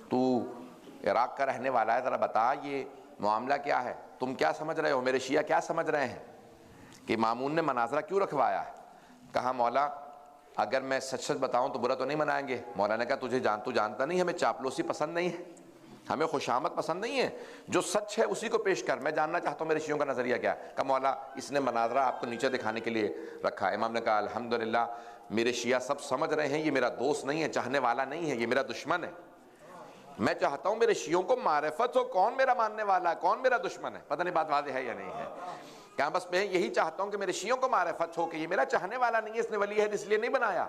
تو عراق کا رہنے والا ہے، ذرا بتا یہ معاملہ کیا ہے، تم کیا سمجھ رہے ہو، میرے شیعہ کیا سمجھ رہے ہیں کہ مامون نے مناظرہ کیوں رکھوایا ہے؟ کہا مولا اگر میں سچ سچ بتاؤں تو برا تو نہیں منائیں گے۔ مولا نے کہا تو جانتا نہیں ہمیں چاپلوسی پسند نہیں ہے، ہمیں خوشامد پسند نہیں ہے، جو سچ ہے اسی کو پیش کر، میں جاننا چاہتا ہوں میرے شیعوں کا نظریہ کیا ہے۔ کہا مولا اس نے مناظرہ آپ کو نیچے دکھانے کے لیے رکھا۔ امام نے کہا الحمدللہ میرے شیعہ سب سمجھ رہے ہیں یہ میرا دوست نہیں ہے، چاہنے والا نہیں ہے، یہ میرا دشمن ہے۔ میں چاہتا ہوں میرے شیعوں کو معرفت ہو کون میرا ماننے والا ہے کون میرا دشمن ہے۔ پتہ نہیں بات واضح ہے یا نہیں ہے؟ کہاں بس میں یہی چاہتا ہوں کہ میرے شیعوں کو معرفت ہو کہ یہ میرا چاہنے والا نہیں ہے، اس نے ولی عہد اس لیے نہیں بنایا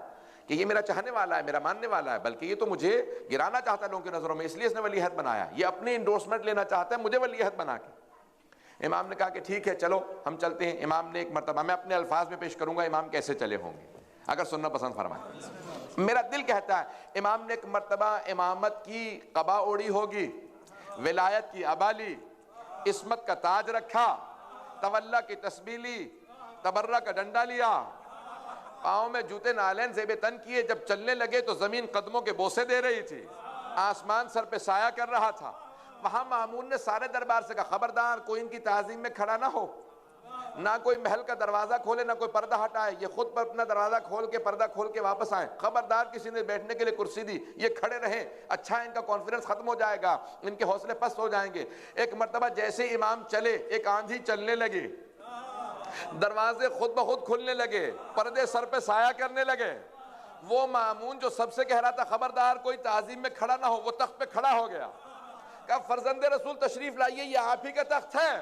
کہ یہ میرا چاہنے والا ہے، میرا ماننے والا ہے، بلکہ یہ تو مجھے گرانا چاہتا ہے لوگوں کی نظروں میں، اس لیے اس نے ولی عہد بنایا، یہ اپنی انڈورسمنٹ لینا چاہتا ہے مجھے ولی عہد بنا کے۔ امام نے کہا کہ ٹھیک ہے چلو ہم چلتے ہیں۔ امام نے ایک مرتبہ، میں اپنے الفاظ میں پیش کروں گا امام کیسے چلے ہوں گے اگر سننا پسند فرمائیں۔ میرا دل کہتا ہے امام نے ایک مرتبہ امامت کی قبا اوڑی ہوگی، ولایت کی عبا لی، عصمت کا تاج رکھا، تولا کی تسبیح لی، تبرہ کا ڈنڈا لیا، پاؤں میں جوتے نالین زیب تن کیے، جب چلنے لگے تو زمین قدموں کے بوسے دے رہی تھی، آسمان سر پہ سایہ کر رہا تھا۔ وہاں مامون نے سارے دربار سے کہا خبردار کوئی ان کی تعظیم میں کھڑا نہ ہو، نہ کوئی محل کا دروازہ کھولے نہ کوئی پردہ ہٹائے، یہ خود پر اپنا دروازہ کھول کے پردہ کھول کے واپس آئیں۔ خبردار کسی نے بیٹھنے کے لیے کرسی دی، یہ کھڑے رہیں، اچھا ان کا کانفیڈنس ختم ہو جائے گا، ان کے حوصلے پست ہو جائیں گے۔ ایک مرتبہ جیسے امام چلے ایک آندھی چلنے لگی، دروازے خود بخود کھلنے لگے، پردے سر پہ سایہ کرنے لگے۔ وہ مامون جو سب سے کہہ رہا تھا خبردار کوئی تعظیم میں کھڑا نہ ہو، وہ تخت پہ کھڑا ہو گیا، کہا فرزند رسول تشریف لائیے، یہ آپ ہی کا تخت ہے۔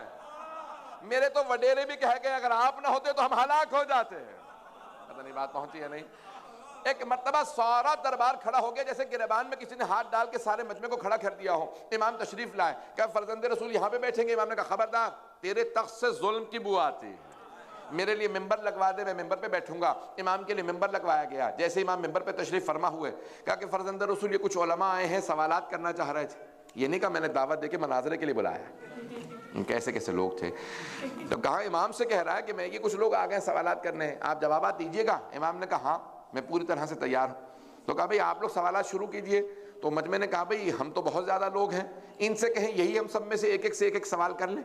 میرے تو وڈیرے بھی کہہ گئے اگر آپ نہ ہوتے تو ہم ہلاک ہو جاتے۔ پتہ نہیں بات پہنچی ہے نہیں؟ ایک مرتبہ سارا دربار کھڑا ہو گیا، جیسے گریبان میں کسی نے ہاتھ ڈال کے سارے مجمع کو کھڑا کر دیا ہو۔ امام تشریف لائے، کہا فرزند رسول یہاں پہ بیٹھیں گے؟ امام نے کہا خبردار، تیرے تخت سے ظلم کی بو آتی ہے، میرے لیے ممبر لگوا دے، میں ممبر پہ بیٹھوں گا۔ امام کے لیے ممبر لگوایا گیا۔ جیسے امام ممبر پہ تشریف فرما ہوئے، کہا کہ فرزند رسول یہ کچھ علماء آئے ہیں، سوالات کرنا چاہ رہے تھے۔ یہ نہیں کہا میں نے دعوت دے کے مناظرے کے لیے بلایا، کیسے کیسے لوگ تھے۔ تو کہا امام سے کہہ رہا ہے کہ میں یہ کچھ لوگ آ گئے سوالات کرنے ہیں، آپ جوابات دیجیے گا؟ امام نے کہا ہاں میں پوری طرح سے تیار ہوں۔ تو کہا بھئی آپ لوگ سوالات شروع کیجئے۔ تو مجمع نے کہا بھئی ہم تو بہت زیادہ لوگ ہیں، ان سے کہیں یہی ہم سب میں سے ایک ایک سوال کر لیں۔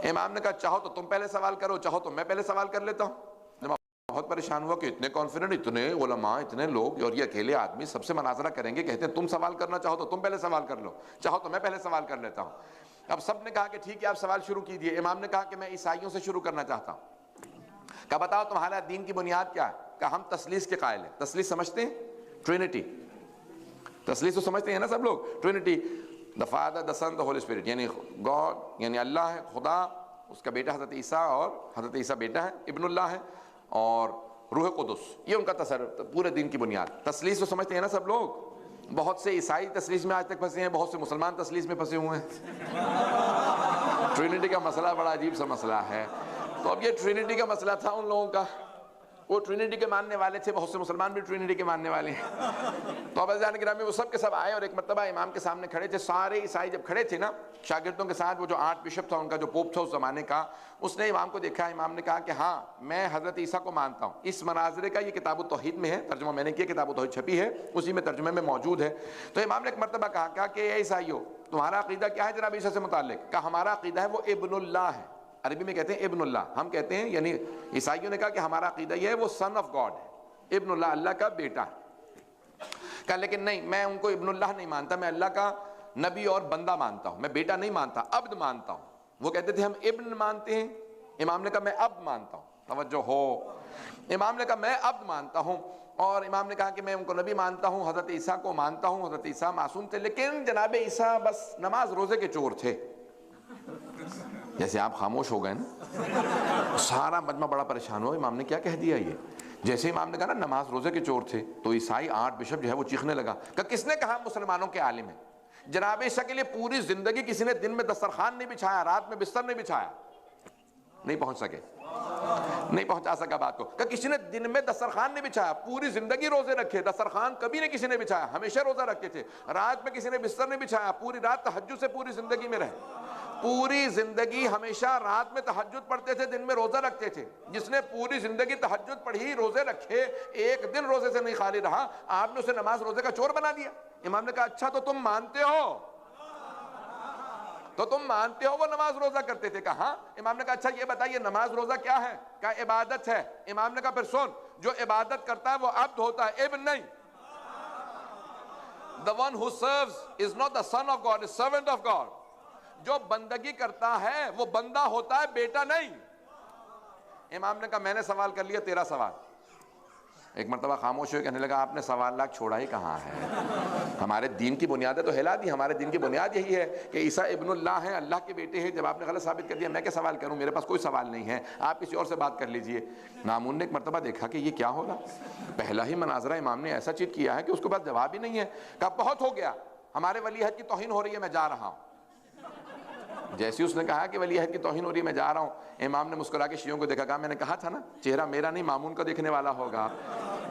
امام نے کہا چاہو تو تم پہلے سوال کرو، چاہو تو میں پہلے سوال کر لیتا ہوں۔ بہت پریشان ہوا کہ اتنے کانفیڈنٹ، اتنے علماء، اتنے لوگ، اور یہ اکیلے آدمی سب سے مناظرہ کریں گے، کہتے ہیں تم سوال کرنا چاہو تو تم پہلے سوال کر لو، چاہو تو میں پہلے سوال کر لیتا ہوں۔ اب سب نے کہا کہ ٹھیک ہے آپ سوال شروع کیجئے۔ امام نے کہا کہ میں عیسائیوں سے شروع کرنا چاہتا ہوں۔ کہا بتاؤ تمہارا دین کی بنیاد کیا ہے؟ کہا ہم تثلیث کے قائل ہیں۔ تثلیث سمجھتے ہیں؟ ٹرینٹی، تثلیث تو سمجھتے ہیں نا سب لوگ؟ Trinity, the Father, the Son, the Holy Spirit، یعنی گاڈ یعنی اللہ ہے، خدا، اس کا بیٹا حضرت عیسیٰ، اور حضرت عیسیٰ بیٹا ہے، ابن اللہ ہے، اور روح قدس، یہ ان کا تصرف پورے دین کی بنیاد۔ تثلیث تو سمجھتے ہیں نا سب لوگ؟ بہت سے عیسائی تثلیث میں آج تک پھنسے ہیں، بہت سے مسلمان تثلیث میں پھنسے ہوئے ہیں۔ ٹرینٹی کا مسئلہ بڑا عجیب سا مسئلہ ہے۔ تو اب یہ ٹرینٹی کا مسئلہ تھا ان لوگوں کا، وہ ٹرینٹی کے ماننے والے تھے، بہت سے مسلمان بھی ٹرینٹی کے ماننے والے ہیں۔ تو اب عزیزان گرامی وہ سب کے سب آئے اور ایک مرتبہ امام کے سامنے کھڑے تھے۔ سارے عیسائی جب کھڑے تھے نا شاگردوں کے ساتھ، وہ جو آرچ بشپ تھا ان کا، جو پوپ تھا اس زمانے کا، اس نے امام کو دیکھا۔ امام نے کہا کہ ہاں میں حضرت عیسیٰ کو مانتا ہوں۔ اس مناظرے کا یہ کتاب التوحید میں ہے، ترجمہ میں نے کیا، کتاب التوحید چھپی ہے، اسی میں ترجمے میں موجود ہے۔ تو امام نے ایک مرتبہ کہا کہ اے عیسائیو تمہارا عقیدہ کیا ہے جناب عیسیٰ سے متعلق؟ کہا ہمارا عقیدہ ہے وہ ابن اللہ ہے۔ عربی میں کہتے ہیں ابن اللہ، ہم کہتے ہیں، یعنی عیسائیوں نے کہا کہ ہمارا عقیدہ یہ ہے وہ سن آف گاڈ ہے، ابن اللہ، اللہ کا بیٹا ہے۔ کہا لیکن نہیں، میں ان کو ابن اللہ نہیں مانتا، میں اللہ کا نبی اور بندہ مانتا ہوں، میں بیٹا نہیں مانتا، عبد مانتا ہوں۔ وہ کہتے تھے ہم ابن مانتے ہیں، امام نے کہا میں عبد مانتا ہوں۔ توجہ ہو، امام نے کہا میں عبد مانتا ہوں، اور امام نے کہا کہ میں ان کو نبی مانتا ہوں، حضرت عیسیٰ کو مانتا ہوں، حضرت عیسیٰ معصوم تھے، لیکن جناب عیسیٰ بس نماز روزے کے چور تھے۔ جیسے آپ خاموش ہو گئے نا، سارا مجمع بڑا پریشان ہوا، امام نے کیا کہہ دیا یہ؟ جیسے امام نے کہا نا نماز روزے کے چور تھے، تو عیسائی آرچ بشپ جو ہے وہ چیخنے لگا کہ کس نے کہا مسلمانوں کے عالم ہیں؟ جناب عیسیٰ کے لیے پوری زندگی کسی نے دن میں دسترخوان نہیں بچھایا، رات میں بستر نہیں بچھایا، نہیں پہنچ سکے، نہیں پہنچا سکا بات کو۔ کہ کسی نے دن میں دسترخوان نہیں بچھایا، پوری زندگی روزے رکھے، دسترخوان کبھی نہیں کسی نے بچھایا، ہمیشہ روزہ رکھتے تھے۔ رات میں کسی نے بستر نہیں بچھایا، پوری رات تہجد سے پوری زندگی میں رہے، پوری زندگی ہمیشہ رات میں تہجد پڑھتے تھے، دن میں روزہ رکھتے تھے۔ جس نے پوری زندگی تہجد پڑھی، روزے رکھے، ایک دن روزے سے نہیں خالی رہا، آپ نے اسے نماز روزے کا چور بنا دیا۔ امام نے کہا اچھا تو تم مانتے ہو، تو تم مانتے ہو وہ نماز روزہ کرتے تھے؟ کہا ہاں۔ امام نے کہا اچھا یہ بتائیے نماز روزہ کیا ہے؟ کہا عبادت ہے۔ امام نے کہا پھر سن، جو عبادت کرتا ہے وہ عبد ہوتا ہے، ابن نہیں۔ The one who serves is not the son of God, is servant of God۔ جو بندگی کرتا ہے وہ بندہ ہوتا ہے، بیٹا نہیں۔ امام نے کہا میں نے سوال کر لیا، تیرا سوال۔ ایک مرتبہ خاموش ہوئے، کہنے لگا آپ نے سوال لاکھ چھوڑا ہی کہاں ہے؟ ہمارے دین کی بنیادیں تو ہلا دی، ہمارے دین کی بنیاد یہی ہے کہ عیسیٰ ابن اللہ ہیں، اللہ کے بیٹے ہیں۔ جب آپ نے غلط ثابت کر دیا، میں کیا سوال کروں؟ میرے پاس کوئی سوال نہیں ہے، آپ کسی اور سے بات کر لیجئے۔ مامون نے ایک مرتبہ دیکھا کہ یہ کیا ہو رہا، پہلا ہی مناظرہ امام نے ایسا چیت کیا ہے کہ اس کے بعد جواب ہی نہیں ہے۔ کہا بہت ہو گیا، ہمارے ولی عہد کی توہین ہو رہی ہے، میں جا رہا ہوں۔ جیسے اس نے کہا کہ ولی عہد کی توہین ہو رہی ہے، میں جا رہا ہوں، امام نے مسکرا کے شیعوں کو دیکھا، کہا میں نے کہا تھا نا چہرہ میرا نہیں مامون کا دیکھنے والا ہوگا،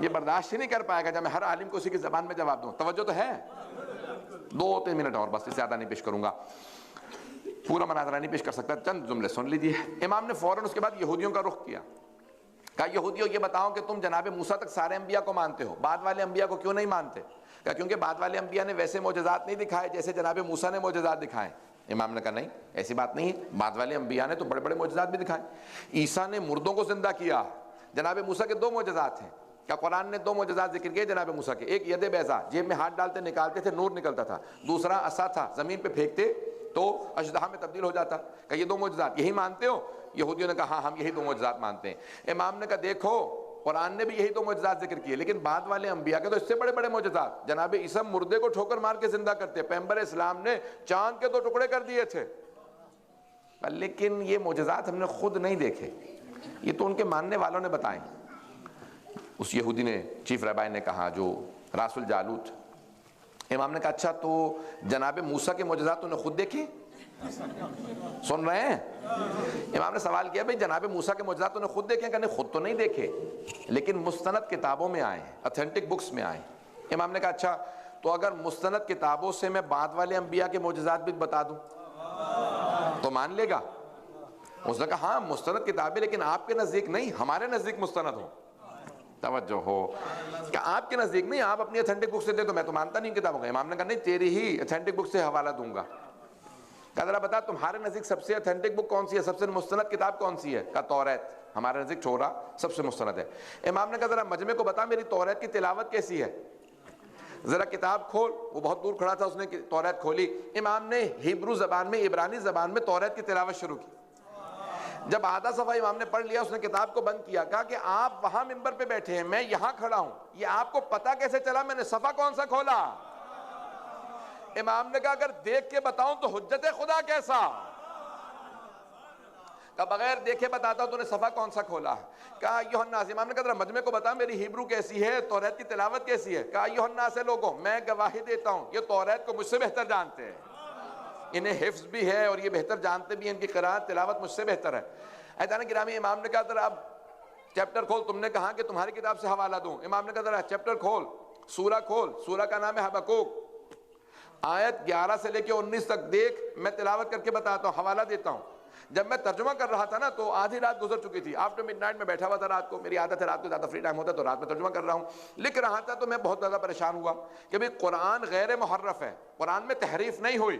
یہ برداشت ہی نہیں کر پائے گا جب میں ہر عالم کو اسی کی زبان میں جواب دوں۔ توجہ تو ہے؟ 2-3 منٹ اور بس، اس سے زیادہ نہیں پیش کروں گا، پورا مناظرہ نہیں پیش کر سکتا، چند جملے سن لیجیے۔ امام نے فوراً اس کے بعد یہودیوں کا رخ کیا، کہا یہودیوں یہ بتاؤ کہ تم جناب موسیٰ تک سارے انبیاء کو مانتے ہو، بعد والے انبیاء کو کیوں نہیں مانتے؟ کہا کیونکہ بعد والے انبیاء نے ویسے معجزات نہیں دکھائے جیسے جناب موسیٰ نے معجزات دکھائے۔ امام نے کہا نہیں، ایسی بات نہیں ہے، بعد والے انبیاء نے تو بڑے بڑے معجزات بھی دکھائے. عیسیٰ نے مردوں کو زندہ کیا. جناب موسیٰ کے 2 معجزات ہیں. کیا قرآن نے 2 معجزات ذکر کیے جناب موسیٰ کے؟ ایک ید بیضا، جیب میں ہاتھ ڈالتے نکالتے تھے نور نکلتا تھا. دوسرا عصا تھا، زمین پہ پھینکتے تو اژدہا میں تبدیل ہو جاتا. کہ یہ 2 معجزات یہی مانتے ہو؟ یہودیوں نے کہا ہاں ہم یہی 2 معجزات مانتے ہیں. امام نے کہا دیکھو قرآن نے بھی یہی 2 معجزات ذکر کیے، لیکن بعد والے انبیاء کے تو اس سے بڑے بڑے معجزات. جناب عیسیٰ مردے کو ٹھوکر مار کے زندہ کرتے. پیغمبر اسلام نے چاند کے 2 ٹکڑے کر دیے تھے. لیکن یہ معجزات ہم نے خود نہیں دیکھے، یہ تو ان کے ماننے والوں نے بتائے. اس یہودی نے، چیف رہبائی نے کہا جو راس الجالوت. امام نے کہا اچھا تو جناب موسیٰ کے معجزات تو نے خود دیکھے؟ سن رہے ہیں؟ امام نے سوال کیا بھئی جناب موسیٰ کے معجزات تو نے خود دیکھے؟ کہ نہیں خود تو نہیں دیکھے، لیکن مستند کتابوں میں آئے ہیں، اتھینٹک بکس میں آئے ہیں. امام نے کہا اچھا تو اگر مستند کتابوں سے میں بعد والے انبیاء کے معجزات بھی بتا دوں تو مان لے گا؟ اس نے کہا ہاں مستند کتابیں، لیکن آپ کے نزدیک نہیں، ہمارے نزدیک مستند ہو. توجہ ہو کہ آپ کے نزدیک نہیں، آپ اپنی اتھینٹک بک سے دے تو میں تو مانتا نہیں کتابوں کا. امام نے کہا نہیں تیری ہی اتھینٹک بک سے حوالہ دوں گا. کہا ذرا بتا تمہارے نزدیک سب سے اتھینٹک بک کون سی ہے، سب سے مستند کتاب کون سی ہے؟ کہا توریت. ہمارے نزدیک چھوڑا سب سے مستند ہے. امام نے کہا ذرا مجمع کو بتا میری توریت کی تلاوت کیسی ہے، ذرا کتاب کھول. وہ بہت دور کھڑا تھا، اس نے توریت کھولی. امام نے ہیبرو زبان میں، عبرانی زبان میں توریت کی تلاوت شروع کی. جب آدھا صفحہ امام نے پڑھ لیا اس نے کتاب کو بند کیا. کہا کہ آپ وہاں منبر پہ بیٹھے ہیں، میں یہاں کھڑا ہوں، یہ آپ کو پتا کیسے چلا میں نے صفحہ کون سا کھولا؟ امام نے کہا اگر دیکھ کے بتاؤں تو حجت خدا کیسا؟ کہا بغیر دیکھے بتاتا ہوں تو نے صفحہ کون سا کھولا؟ کہا ایھا الناس. امام نے کہا ذرا مجمع کو بتا میری ہیبرو کیسی ہے، توریت کی تلاوت کیسی ہے؟ کہا ایھا الناس لوگوں میں گواہی دیتا ہوں یہ توریت کو مجھ سے بہتر جانتے ہیں، انہیں حفظ بھی ہے اور یہ بہتر جانتے بھی ہیں، ان کی قرات تلاوت مجھ سے بہتر ہے. عزیزان گرامی امام نے کہا ذرا اب چیپٹر کھول. تم نے کہا کہ تمہاری کتاب سے حوالہ دوں. امام نے کہا ذرا چیپٹر کھول، سورہ کھول. سورہ کا نام ہے حبقوق. آیت 11 سے لے کے 19 تک دیکھ، میں تلاوت کر کے بتاتا ہوں، حوالہ دیتا ہوں. جب میں ترجمہ کر رہا تھا نا تو آدھی رات گزر چکی تھی. آفٹر مڈ نائٹ میں بیٹھا ہوا تھا رات کو، میری عادت ہے رات کو زیادہ فری ٹائم ہوتا ہے تو رات میں ترجمہ کر رہا ہوں. لکھ رہا تھا تو میں بہت زیادہ پریشان ہوا کہ بھئی قرآن غیر محرف ہے، قرآن میں تحریف نہیں ہوئی،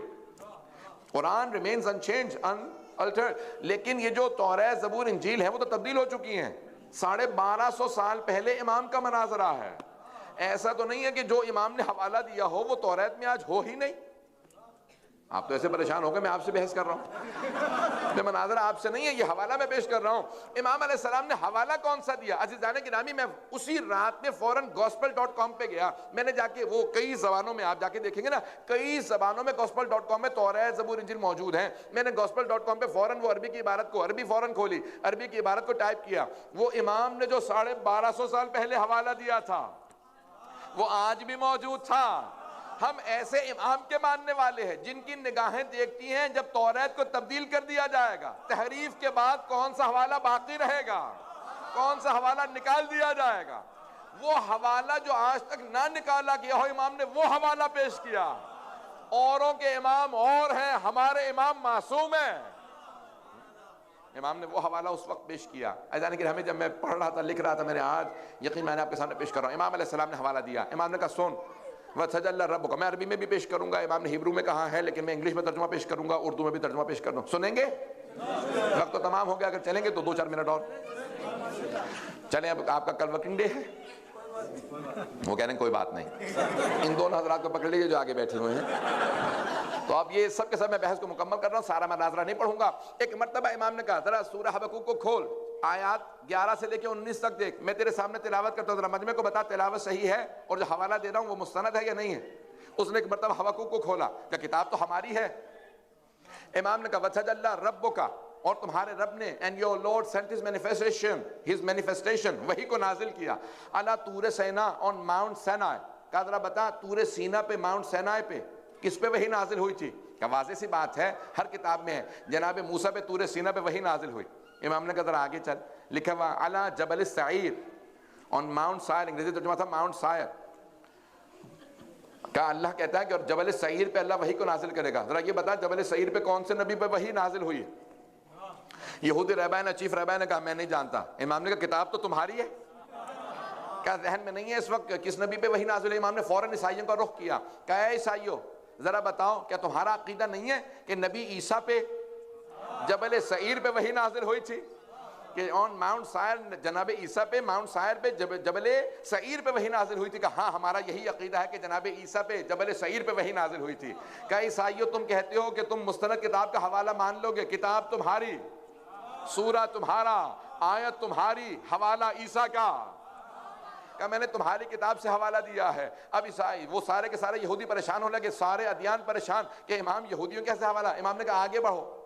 قرآن ریمینز انچینج انالٹرڈ. لیکن یہ جو توریت زبور انجیل ہیں وہ تو تبدیل ہو چکی ہیں. 1250 سال پہلے امام کا مناظرہ ہے. ایسا تو نہیں ہے کہ جو امام نے حوالہ دیا ہو وہ توریت میں آج ہو ہی نہیں. آپ تو ایسے پریشان ہو گئے میں آپ سے بحث کر رہا ہوں، مناظرہ آپ سے نہیں ہے، یہ حوالہ میں پیش کر رہا ہوں. امام علیہ السلام نے حوالہ کون سا دیا؟ عزیزان گرامی میں اسی رات میں فوراً gospel.com پہ گیا. میں نے جا کے وہ کئی زبانوں میں، آپ جا کے دیکھیں گے نا کئی زبانوں میں gospel.com میں توریت زبور انجیل موجود ہیں. میں نے gospel.com پہ فوراً وہ عربی کی عبارت کو، عربی فوراً کھولی، عربی کی عبارت کو ٹائپ کیا. وہ امام نے جو 1250 سال پہلے حوالہ دیا تھا وہ آج بھی موجود تھا. ہم ایسے امام کے ماننے والے ہیں جن کی نگاہیں دیکھتی ہیں جب توریت کو تبدیل کر دیا جائے گا، تحریف کے بعد کون سا حوالہ باقی رہے گا، کون سا حوالہ نکال دیا جائے گا. وہ حوالہ جو آج تک نہ نکالا گیا ہو امام نے وہ حوالہ پیش کیا. اوروں کے امام اور ہیں، ہمارے امام معصوم ہیں. امام نے وہ حوالہ اس وقت پیش کیا. ایسا کہ ہمیں جب میں پڑھ رہا تھا، لکھ رہا تھا، میں نے آج یقین میں نے آپ کے سامنے پیش کر رہا ہوں. امام علیہ السلام نے حوالہ دیا. امام نے کہا سن وَتَجَلَّ رَبُّكَ. میں عربی میں بھی پیش کروں گا، امام نے ہیبرو میں کہا ہے لیکن میں انگلش میں ترجمہ پیش کروں گا، اردو میں بھی ترجمہ پیش کر دوں. سنیں گے؟ وقت تو تمام ہو گیا، اگر چلیں گے تو 2-4 منٹ اور چلیں. اب آپ کا کل ورکنگ ڈے ہے. وہ کہہ رہے ہیں کوئی بات نہیں، ان دونوں حضرات کو پکڑ لیجیے جو آگے بیٹھے ہوئے ہیں. تو اب یہ سب کے سب میں بحث کو مکمل کر رہا ہوں، سارا میں ناظرہ نہیں پڑھوں گا. ایک مرتبہ امام نے کہا ذرا سورہ حبقوق کو کھول، آیات 11 سے لے کے 19 تک دیکھ، میں تیرے سامنے تلاوت کرتا ہوں، ذرا مجمع کو بتا تلاوت صحیح ہے اور جو حوالہ دے رہا ہوں وہ مستند ہے یا نہیں ہے. اس نے ایک مرتبہ حبقوق کو کھولا کہ کتاب تو ہماری ہے. امام نے کہا وَتَجَلَّ رَبُّكَ، اور تمہارے رب نے and your Lord sent his manifestation وحی کو نازل کیا علی طور سینا on Mount Sinai. کہا ذرا بتا طور سینا پہ، ماؤنٹ سینائی پہ کس پہ وحی نازل ہوئی تھی؟ کہ واضح سی بات ہے، ہر کتاب میں ہے، جناب موسیٰ پہ طور سینا پہ وحی نازل ہوئی. امام نے کہا ذرا آگے چل، لکھا ہوا علی جبل السعیر on Mount Sire، انگریزی ترجمہ تھا ماؤنٹ سائر. کہا اللہ کہتا ہے کہ اور جبل سعیر پہ اللہ وحی کو نازل کرے گا. ذرا یہ بتا جبل سعیر پہ کون سے نبی پہ وحی نازل ہوئی؟ یہودی رہبائی نے، چیف رہبائی نے کہا میں نہیں جانتا. امام نے کہا کتاب تو تمہاری ہے، کیا ذہن میں نہیں ہے اس وقت کس نبی پہ وحی نازل ہے؟ امام نے فوراً عیسائیوں کا رخ کیا. کہا اے عیسائیوں، ذرا بتاؤ کیا تمہارا عقیدہ نہیں ہے کہ نبی عیسیٰ پہ جبل سعیر پہ وحی نازل ہوئی تھی؟ کہ آن ماؤنٹ سائر جناب عیسیٰ پہ ماؤنٹ سائر پہ جبل سعیر پہ وحی نازل ہوئی تھی؟ کہ ہاں ہمارا یہی عقیدہ ہے کہ جناب عیسیٰ پہ جبل سعیر پہ وحی نازل ہوئی تھی۔ کہ عیسائیوں تم کہتے ہو کہ تم مستند کتاب کا حوالہ مان لو گے، کتاب تمہاری، سورہ تمہارا، آیت تمہاری، حوالہ عیسیٰ کا۔ کہ میں نے تمہاری کتاب سے حوالہ دیا ہے۔ اب عیسائی وہ سارے کے سارے یہودی پریشان ہونے لگے، سارے ادیان پریشان کہ امام یہودیوں کیسے حوالہ؟ امام نے کہا آگے بڑھو،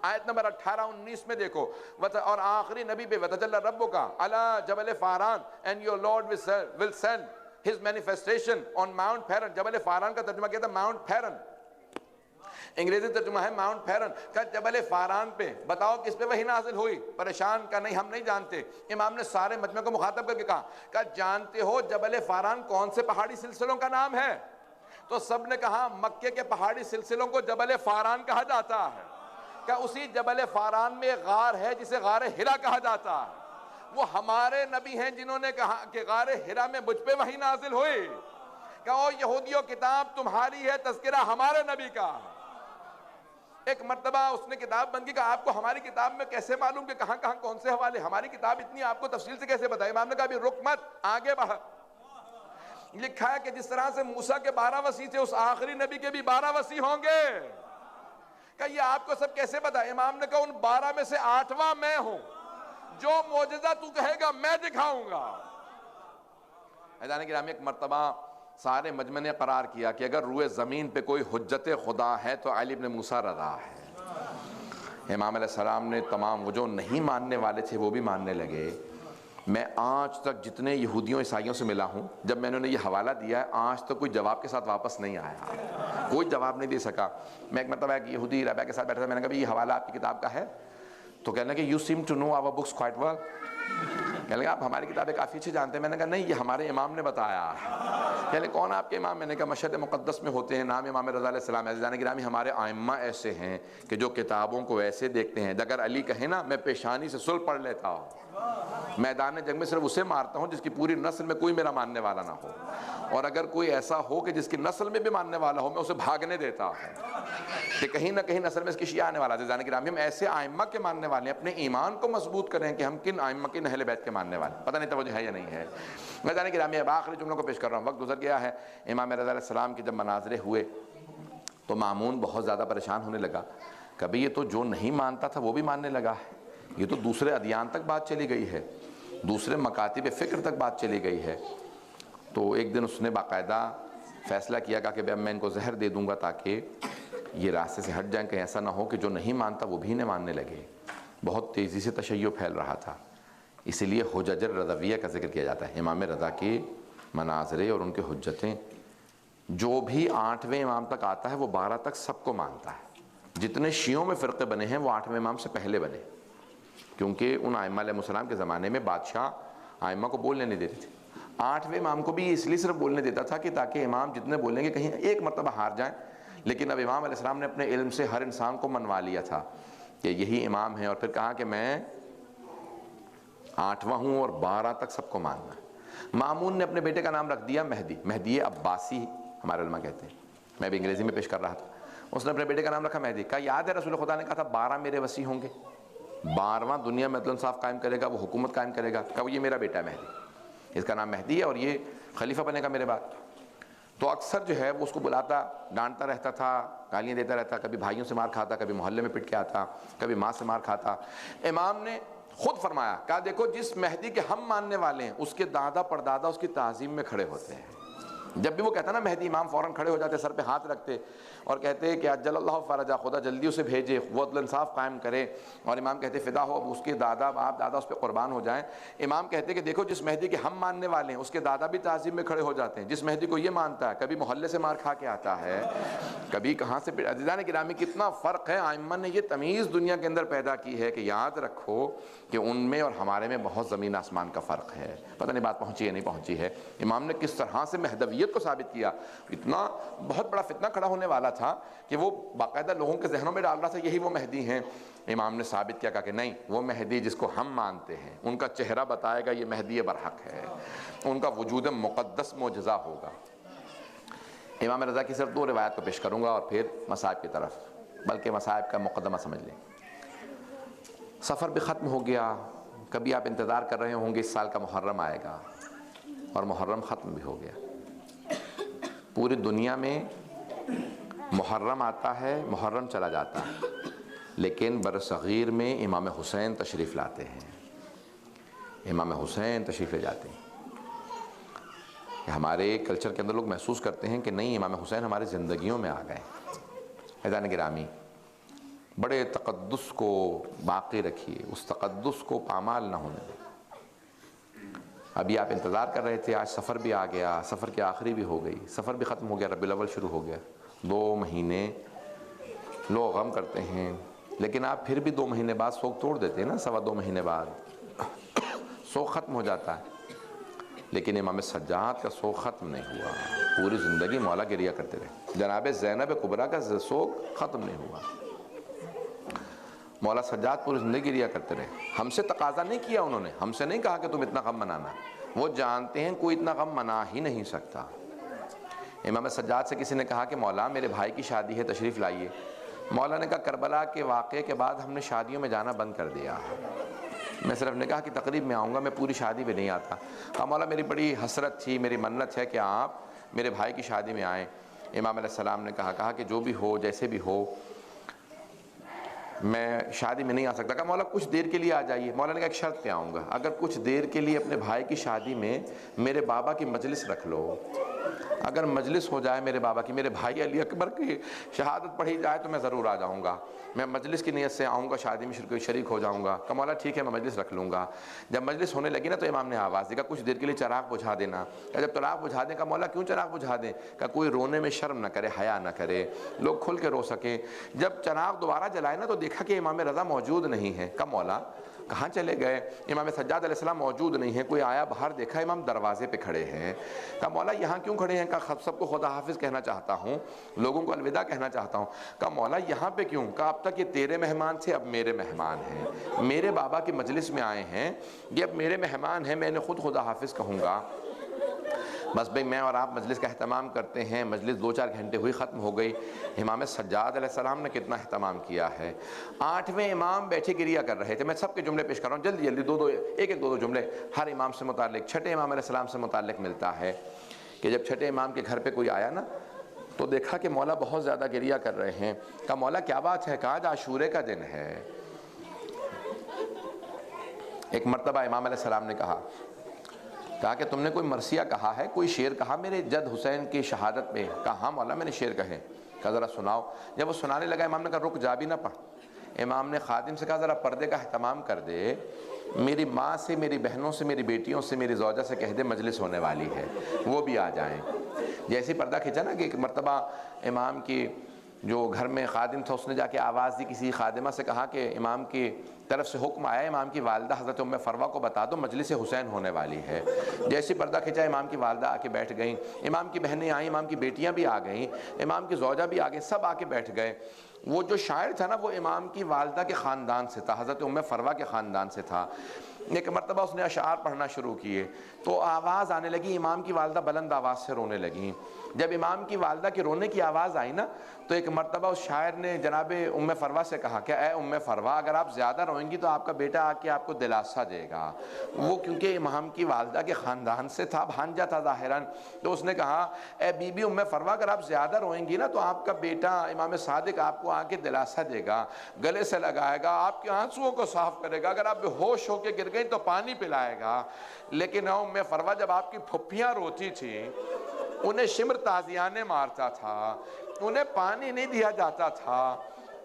آیت نمبر 18-19 میں دیکھو، اور آخری نبی پہ وَتَجَلَّى رَبُّكَ عَلَى جَبَلِ فَارَان and your Lord will send his manifestation on Mount Paran۔ جبل فاران کا ترجمہ کیا تھا ماؤنٹ پیرن، انگریزی ترجمہ ہے ماؤنٹ پیرن کا جبل فاران پہ۔ بتاؤ کس پہ وحی نازل ہوئی؟ پریشان کا نہیں ہم نہیں جانتے۔ امام نے سارے مجمع کو مخاطب کر کے کہا کہ جانتے ہو جبل فاران کون سے پہاڑی سلسلوں کا نام ہے؟ تو سب نے کہا مکے کے پہاڑی سلسلوں کو جبل فاران کہا جاتا ہے۔ کہ اسی جبل فاران میں غار ہے جسے غار ہرا کہا جاتا ہے۔ وہ ہمارے نبی ہیں جنہوں نے کہا کہ غار ہرا میں مجھ پہ وحی نازل ہوئی۔ کہ او یہودیوں کتاب تمہاری ہے، تذکرہ ہمارے نبی کا۔ ایک مرتبہ اس نے کتاب بند کی کہ آپ کو ہماری کتاب میں کیسے معلوم کہ کہاں کہاں کون سے حوالے؟ ہماری کتاب اتنی آپ کو تفصیل سے کیسے بتائے؟ امام نے کہا ابھی رک مت، آگے بڑھ۔ لکھا ہے کہ جس طرح سے موسیٰ کے 12 وصی تھے اس آخری نبی کے بھی 12 وصی ہوں گے۔ کہ یہ آپ کو سب کیسے پتا؟ امام نے کہا ان 12 میں سے 8واں میں ہوں، جو معجزہ تو کہے گا میں دکھاؤں گا۔ حضران گرامی ایک مرتبہ سارے مجمع نے قرار کیا کہ اگر روئے زمین پہ کوئی حجت خدا ہے تو علی بن موسیٰ رضا ہے۔ امام علیہ السلام نے تمام وہ جو نہیں ماننے والے تھے وہ بھی ماننے لگے۔ میں آج تک جتنے یہودیوں عیسائیوں سے ملا ہوں، جب میں نے یہ حوالہ دیا ہے آج تک کوئی جواب کے ساتھ واپس نہیں آیا، کوئی جواب نہیں دے سکا۔ میں ایک مرتبہ ایک یہودی رابعہ کے ساتھ بیٹھا تھا، میں نے کہا یہ حوالہ آپ کی کتاب کا ہے؟ تو کہنے کہ you seem to know our books quite well۔ کہنے لگا آپ ہماری کتابیں کافی اچھی جانتے ہیں۔ میں نے کہا نہیں، یہ ہمارے امام نے بتایا۔ کہنے کون آپ کے امام؟ میں نے کہا مشہد مقدس میں ہوتے ہیں، نام امام رضا علیہ السلام۔ عزیزان گرامی ہمارے ائمہ ایسے ہیں کہ جو کتابوں کو ایسے دیکھتے ہیں، اگر علی کہے نا میں پیشانی سے صلح پڑھ لیتا ہوں، میدان جنگ میں صرف اسے مارتا ہوں جس کی پوری نسل میں کوئی میرا ماننے والا نہ ہو، اور اگر کوئی ایسا ہو کہ جس کی نسل میں بھی ماننے والا ہو میں اسے بھاگنے دیتا ہوں کہ کہیں نہ کہیں نسل میں اس کی شیعہ آنے والا۔ عزیزان گرامی ہم ایسے ائمہ کے ماننے والے ہیں، اپنے ایمان کو مضبوط کریں کہ ہم کن ائمہ کی اہل بیت کے ماننے والے، پتہ نہیں توجہ ہے یا نہیں ہے۔ عزیزان گرامی اب آخری جملوں کو پیش کر رہا ہوں، وقت گزر گیا ہے۔ امام رضا علیہ السلام کی جب مناظرے ہوئے تو مامون بہت زیادہ پریشان ہونے لگا، کبھی یہ تو جو نہیں مانتا تھا وہ بھی ماننے لگا ہے، یہ تو دوسرے ادیان تک بات چلی گئی ہے، دوسرے مکاتب فکر تک بات چلی گئی ہے۔ تو ایک دن اس نے باقاعدہ فیصلہ کیا کہ اب میں ان کو زہر دے دوں گا تاکہ یہ راستے سے ہٹ جائیں، کہیں ایسا نہ ہو کہ جو نہیں مانتا وہ بھی نہ ماننے لگے۔ بہت تیزی سے تشیع پھیل رہا تھا، اسی لیے حجج الرضویہ کا ذکر کیا جاتا ہے۔ امام رضا کے مناظرے اور ان کے حجتیں، جو بھی 8ویں امام تک آتا ہے وہ 12 تک سب کو مانتا ہے۔ جتنے شیعوں میں فرقے بنے ہیں وہ 8ویں امام سے پہلے بنے، کیونکہ ان ائمہ علیہ السلام کے زمانے میں بادشاہ ائمہ کو بولنے نہیں دیتے تھے۔ 8ویں امام کو بھی یہ اس لیے صرف بولنے دیتا تھا کہ تاکہ امام جتنے بولیں گے کہیں ایک مرتبہ ہار جائیں، لیکن اب امام علیہ السلام نے اپنے علم سے ہر انسان کو منوا لیا تھا کہ یہی امام ہے، اور پھر کہا کہ میں 8واں ہوں اور 12 تک سب کو ماننا ہے۔ مامون نے اپنے بیٹے کا نام رکھ دیا مہدی، مہدی عباسی ہمارے علماء کہتے ہیں، میں بھی انگریزی میں پیش کر رہا تھا۔ اس نے اپنے بیٹے کا نام رکھا مہدی۔ کہا یاد ہے رسول خدا نے کہا تھا 12 میرے وصی ہوں گے، 12واں دنیا میں عدل انصاف قائم کرے گا، وہ حکومت قائم کرے گا۔ کہا یہ میرا بیٹا ہے مہدی، اس کا نام مہدی ہے اور یہ خلیفہ بنے گا میرے بعد۔ تو اکثر جو ہے وہ اس کو بلاتا، ڈانٹتا رہتا تھا، گالیاں دیتا رہتا، کبھی بھائیوں سے مار کھاتا، کبھی محلے میں پٹ کے آتا، کبھی ماں سے مار کھاتا۔ امام نے خود فرمایا، کہا دیکھو جس مہدی کے ہم ماننے والے ہیں اس کے دادا پردادا اس کی تعظیم میں کھڑے ہوتے ہیں۔ جب بھی وہ کہتا نا مہدی، امام فوراً کھڑے ہو جاتے، سر پہ ہاتھ رکھتے اور کہتے کہ اجل اللہ فرجہ، خدا جلدی اسے بھیجے، وہ عدل انصاف قائم کرے۔ اور امام کہتے فدا ہو اب اس کے دادا باپ دادا اس پہ قربان ہو جائیں۔ امام کہتے کہ دیکھو جس مہدی کے ہم ماننے والے ہیں اس کے دادا بھی تعظیم میں کھڑے ہو جاتے ہیں۔ جس مہدی کو یہ مانتا ہے کبھی محلے سے مار کھا کے آتا ہے، کبھی کہاں سے۔ عزیزان گرامی کتنا فرق ہے، ائمہ نے یہ تمیز دنیا کے اندر پیدا کی ہے کہ یاد رکھو کہ ان میں اور ہمارے میں بہت زمین آسمان کا فرق ہے۔ پتہ نہیں بات پہنچی ہے نہیں پہنچی ہے۔ امام نے کس طرح سے مہدویت کو ثابت کیا، اتنا بہت بڑا فتنہ کھڑا ہونے والا تھا کہ وہ باقاعدہ لوگوں کے ذہنوں میں ڈال رہا تھا یہی وہ مہدی ہیں۔ امام نے ثابت کیا کہ نہیں، وہ مہدی جس کو ہم مانتے ہیں ان کا چہرہ بتائے گا یہ مہدی برحق ہے، ان کا وجود مقدس معجزہ ہوگا۔ امام رضا کی صرف 2 روایت کو پیش کروں گا اور پھر مصائب کی طرف، بلکہ مصائب کا مقدمہ سمجھ لیں۔ سفر بھی ختم ہو گیا، کبھی آپ انتظار کر رہے ہوں گے اس سال کا محرم آئے گا، اور محرم ختم بھی ہو گیا۔ پوری دنیا میں محرم آتا ہے، محرم چلا جاتا ہے، لیکن برصغیر میں امام حسین تشریف لاتے ہیں، امام حسین تشریف لے جاتے ہیں۔ ہمارے کلچر کے اندر لوگ محسوس کرتے ہیں کہ نہیں، امام حسین ہماری زندگیوں میں آ گئے۔ عزیزان گرامی، بڑے تقدس کو باقی رکھیے، اس تقدس کو پامال نہ ہونے دیں۔ ابھی آپ انتظار کر رہے تھے، آج سفر بھی آ گیا، سفر کی آخری بھی ہو گئی، سفر بھی ختم ہو گیا، ربیع الاول شروع ہو گیا۔ 2 مہینے لوگ غم کرتے ہیں، لیکن آپ پھر بھی 2 مہینے بعد سوگ توڑ دیتے ہیں نا، 2.25 مہینے بعد سوگ ختم ہو جاتا ہے۔ لیکن امام سجاد کا سوگ ختم نہیں ہوا، پوری زندگی مولا گریہ کرتے رہے۔ جناب زینب کبریٰ کا سوگ ختم نہیں ہوا، مولا سجاد پوری زندگی گریہ کرتے رہے۔ ہم سے تقاضا نہیں کیا انہوں نے، ہم سے نہیں کہا کہ تم اتنا غم منانا، وہ جانتے ہیں کوئی اتنا غم منا ہی نہیں سکتا۔ امام سجاد سے کسی نے کہا کہ مولا میرے بھائی کی شادی ہے، تشریف لائیے۔ مولا نے کہا کربلا کے واقعے کے بعد ہم نے شادیوں میں جانا بند کر دیا، میں صرف نکاح کی تقریب میں آؤں گا، میں پوری شادی میں نہیں آتا۔ کہا مولا میری بڑی حسرت تھی، میری منت ہے کہ آپ میرے بھائی کی شادی میں آئیں۔ امام علیہ السلام نے کہا کہ جو بھی ہو، جیسے بھی ہو، میں شادی میں نہیں آ سکتا۔ کہا مولا کچھ دیر کے لیے آ جائیے۔ مولا نے کہا ایک شرط پہ آؤں گا، اگر کچھ دیر کے لیے اپنے بھائی کی شادی میں میرے بابا کی مجلس رکھ لو، اگر مجلس ہو جائے میرے بابا کی، میرے بھائی علی اکبر کی شہادت پڑھی جائے تو میں ضرور آ جاؤں گا، میں مجلس کی نیت سے آؤں گا، شادی میں شریک ہو جاؤں گا۔ کہا مولا ٹھیک ہے، میں مجلس رکھ لوں گا۔ جب مجلس ہونے لگی نا تو امام نے آواز دی، کہا کچھ دیر کے لیے چراغ بجھا دینا۔ کہا جب چراغ بجھا دیں، کہا مولا کیوں چراغ بجھا دیں؟ کہا کوئی رونے میں شرم نہ کرے، حیا نہ کرے، لوگ کھل کے رو سکیں۔ جب چراغ دوبارہ جلائے نا تو دیکھا کہ امام رضا موجود نہیں ہے۔ کہا مولا کہاں چلے گئے؟ امام سجاد علیہ السلام موجود نہیں ہیں، کوئی آیا باہر دیکھا امام دروازے پہ کھڑے ہیں۔ کہا مولا یہاں کیوں کھڑے ہیں؟ کہا سب کو خدا حافظ کہنا چاہتا ہوں، لوگوں کو الوداع کہنا چاہتا ہوں۔ کہا مولا یہاں پہ کیوں؟ کہا اب تک یہ تیرے مہمان تھے، اب میرے مہمان ہیں، میرے بابا کی مجلس میں آئے ہیں، یہ اب میرے مہمان ہیں، میں نے خود خدا حافظ کہوں گا۔ بس بھئی میں اور آپ مجلس کا اہتمام کرتے ہیں، مجلس 2-4 گھنٹے ہوئی، ختم ہو گئی۔ امام سجاد علیہ السلام نے کتنا اہتمام کیا ہے۔ 8ویں امام بیٹھے گریہ کر رہے تھے، میں سب کے جملے پیش کر رہا ہوں، جلدی جلدی، ایک 2 جملے ہر امام سے متعلق۔ 6ٹھے امام علیہ السلام سے متعلق ملتا ہے کہ جب 6ٹھے امام کے گھر پہ کوئی آیا نا تو دیکھا کہ مولا بہت زیادہ گریہ کر رہے ہیں۔ کہا مولا کیا بات ہے؟ کہا آج عاشورے کا دن ہے۔ ایک مرتبہ امام علیہ السلام نے کہا کہ تم نے کوئی مرثیہ کہا ہے، کوئی شعر کہا میرے جد حسین کی شہادت پہ؟ کہا ہاں مولا میں نے شعر کہے۔ کہا ذرا سناؤ۔ جب وہ سنانے لگا امام نے کہا رک جا بھی نہ پڑھ۔ امام نے خادم سے کہا ذرا پردے کا اہتمام کر دے، میری ماں سے، میری بہنوں سے، میری بیٹیوں سے، میری زوجہ سے کہہ دے مجلس ہونے والی ہے، وہ بھی آ جائیں۔ جیسے پردہ کھینچا نا کہ ایک مرتبہ امام کی جو گھر میں خادم تھا اس نے جا کے آواز دی، کسی خادمہ سے کہا کہ امام کی طرف سے حکم آیا، امام کی والدہ حضرت ام فروہ کو بتا دو مجلس حسین ہونے والی ہے۔ جیسے پردہ کھینچا امام کی والدہ آ کے بیٹھ گئیں، امام کی بہنیں آئیں، امام کی بیٹیاں بھی آ گئیں، امام کی زوجہ بھی آ گئیں، سب آ کے بیٹھ گئے۔ وہ جو شاعر تھا نا وہ امام کی والدہ کے خاندان سے تھا، حضرت ام فروہ کے خاندان سے تھا۔ ایک مرتبہ اس نے اشعار پڑھنا شروع کیے تو آواز آنے لگی، امام کی والدہ بلند آواز سے رونے لگیں۔ جب امام کی والدہ کی رونے کی آواز آئی نا تو ایک مرتبہ اس شاعر نے جناب ام فروہ سے کہا کہ اے ام فروہ اگر آپ زیادہ روئیں گی تو آپ کا بیٹا آ کے آپ کو دلاسا دے گا۔ وہ کیونکہ امام کی والدہ کے خاندان سے تھا، بھانجا تھا ظاہراً، تو اس نے کہا اے بی بی ام فروہ اگر آپ زیادہ روئیں گی نا تو آپ کا بیٹا امام صادق آپ کو آ کے دلاسا دے گا، گلے سے لگائے گا، آپ کے آنسوؤں کو صاف کرے گا، اگر آپ بے ہوش ہو کے گر گئیں تو پانی پلائے گا۔ لیکن ام فروہ جب آپ کی پھپھیاں روتی تھیں انہیں شمر تازیانے مارتا تھا، انہیں پانی نہیں دیا جاتا تھا۔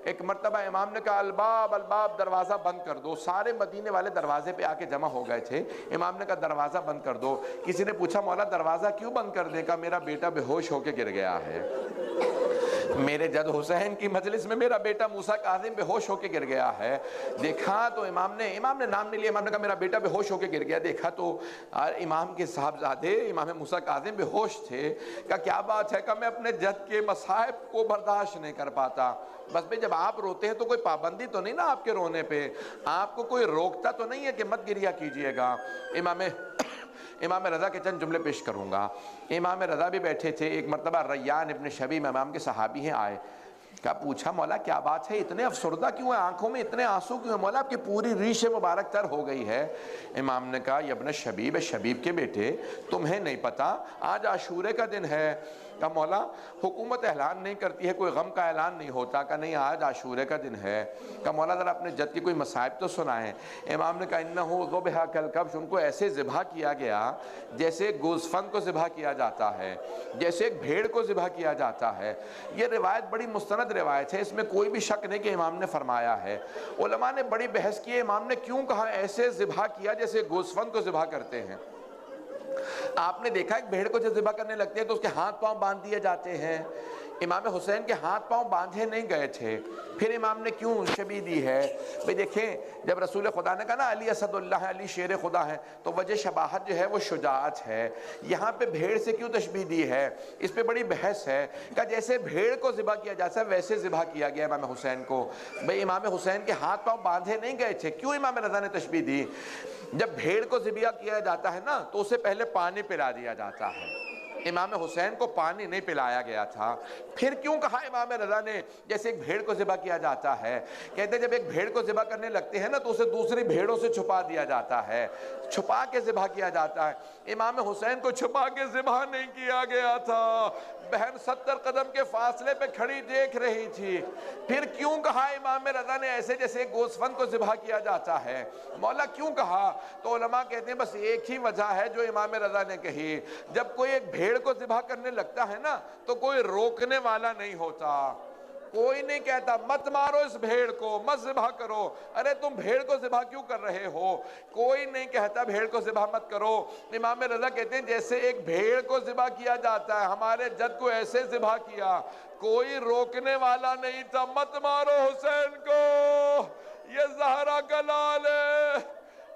ایک مرتبہ امام نے کہا الباب الباب، دروازہ بند کر دو۔ سارے مدینے والے دروازے پہ آ کے جمع ہو گئے تھے۔ امام نے کہا دروازہ بند کر دو۔ کسی نے پوچھا مولا دروازہ کیوں بند کر دے؟ کہا میرا بیٹا بے ہوش ہو کے گر گیا ہے، میرے جد حسین کی مجلس میں میرا بیٹا موسیٰ کاظم بے ہوش ہو کے گر گیا ہے۔ دیکھا تو امام نے نام نہیں لیا، امام نے کہا میرا بیٹا بے ہوش ہو کے گر گیا۔ دیکھا تو امام کے صاحبزادے امام موسیٰ کاظم بے ہوش تھے۔ کہا کیا بات ہے؟ کہا میں اپنے جد کے مصائب کو برداشت نہیں کر پاتا۔ بس بھئی جب آپ روتے ہیں تو کوئی پابندی تو نہیں نا آپ کے رونے پہ، آپ کو کوئی روکتا تو نہیں ہے کہ مت گریہ کیجئے گا۔ امام رضا کے چند جملے پیش کروں گا. امام رضا بھی بیٹھے تھے. ایک مرتبہ ریان ابن شبیب امام کے صحابی ہیں آئے. کہا پوچھا مولا کیا بات ہے, اتنے افسردہ کیوں ہیں, آنکھوں میں اتنے آنسو کیوں ہیں مولا, آپ کی پوری ریش مبارک تر ہو گئی ہے. امام نے کہا ابن شبیب, شبیب کے بیٹے تمہیں نہیں پتا آج عاشورے کا دن ہے. کہا مولا حکومت اعلان نہیں کرتی ہے, کوئی غم کا اعلان نہیں ہوتا. کہا نہیں آج عاشورے کا دن ہے. کہا مولا ذرا اپنے جد کی کوئی مصائب تو سنائیں. امام نے کہا انہو ذبح کالکبش, ان کو ایسے ذبح کیا گیا جیسے گوزفند کو ذبح کیا جاتا ہے, جیسے ایک بھیڑ کو ذبح کیا جاتا ہے. یہ روایت بڑی مستند روایت ہے, اس میں کوئی بھی شک نہیں کہ امام نے فرمایا ہے. علماء نے بڑی بحث کی امام نے کیوں کہا ایسے ذبح کیا جیسے گوزفند کو ذبح کرتے ہیں. آپ نے دیکھا ایک بھیڑ کو جب ذبح کرنے لگتے ہیں تو اس کے ہاتھ پاؤں باندھ دیے جاتے ہیں. امام حسین کے ہاتھ پاؤں باندھے نہیں گئے تھے. پھر امام نے کیوں شبیہ دی ہے؟ بھئی دیکھیں جب رسول خدا نے کہا نا علی اسد اللہ ہے, علی شیر خدا ہے, تو وجہ شباہت جو ہے وہ شجاعت ہے. یہاں پہ بھیڑ سے کیوں تشبیہ دی ہے, اس پہ بڑی بحث ہے. کہ جیسے بھیڑ کو ذبح کیا جاتا ہے ویسے ذبح کیا گیا امام حسین کو. بھئی امام حسین کے ہاتھ پاؤں باندھے نہیں گئے تھے, کیوں امام رضا نے تشبیہ دی؟ جب بھیڑ کو ذبح کیا جاتا ہے نا تو اسے پہلے پانی پلا دیا جاتا ہے. امام حسین کو پانی نہیں پلایا گیا تھا. پھر کیوں کہا امام رضا نے جیسے ایک بھیڑ کو ذبح کیا جاتا ہے؟ کہتے ہیں جب ایک بھیڑ کو ذبح کرنے لگتے ہیں نا تو اسے دوسری بھیڑوں سے چھپا دیا جاتا ہے, چھپا کے ذبح کیا جاتا ہے. امام حسین کو چھپا کے ذبح نہیں کیا گیا تھا, بہن 70 قدم کے فاصلے پہ کھڑی دیکھ رہی تھی. پھر کیوں کہا امام رضا نے ایسے جیسے گوزفند کو ذبح کیا جاتا ہے؟ مولا کیوں کہا؟ تو علماء کہتے ہیں بس ایک ہی وجہ ہے جو امام رضا نے کہی. جب کوئی ایک بھیڑ کو ذبح کرنے لگتا ہے نا تو کوئی روکنے والا نہیں ہوتا. کوئی نہیں کہتا مت مارو اس بھیڑ کو, مت ذبح کرو, ارے تم بھیڑ کو ذبح کیوں کر رہے ہو. کوئی نہیں کہتا بھیڑ کو ذبح مت کرو. امام رضا کہتے ہیں جیسے ایک بھیڑ کو ذبح کیا جاتا ہے, ہمارے جد کو ایسے ذبح کیا, کوئی روکنے والا نہیں تھا. مت مارو حسین کو, یہ زہرا کا لال ہے,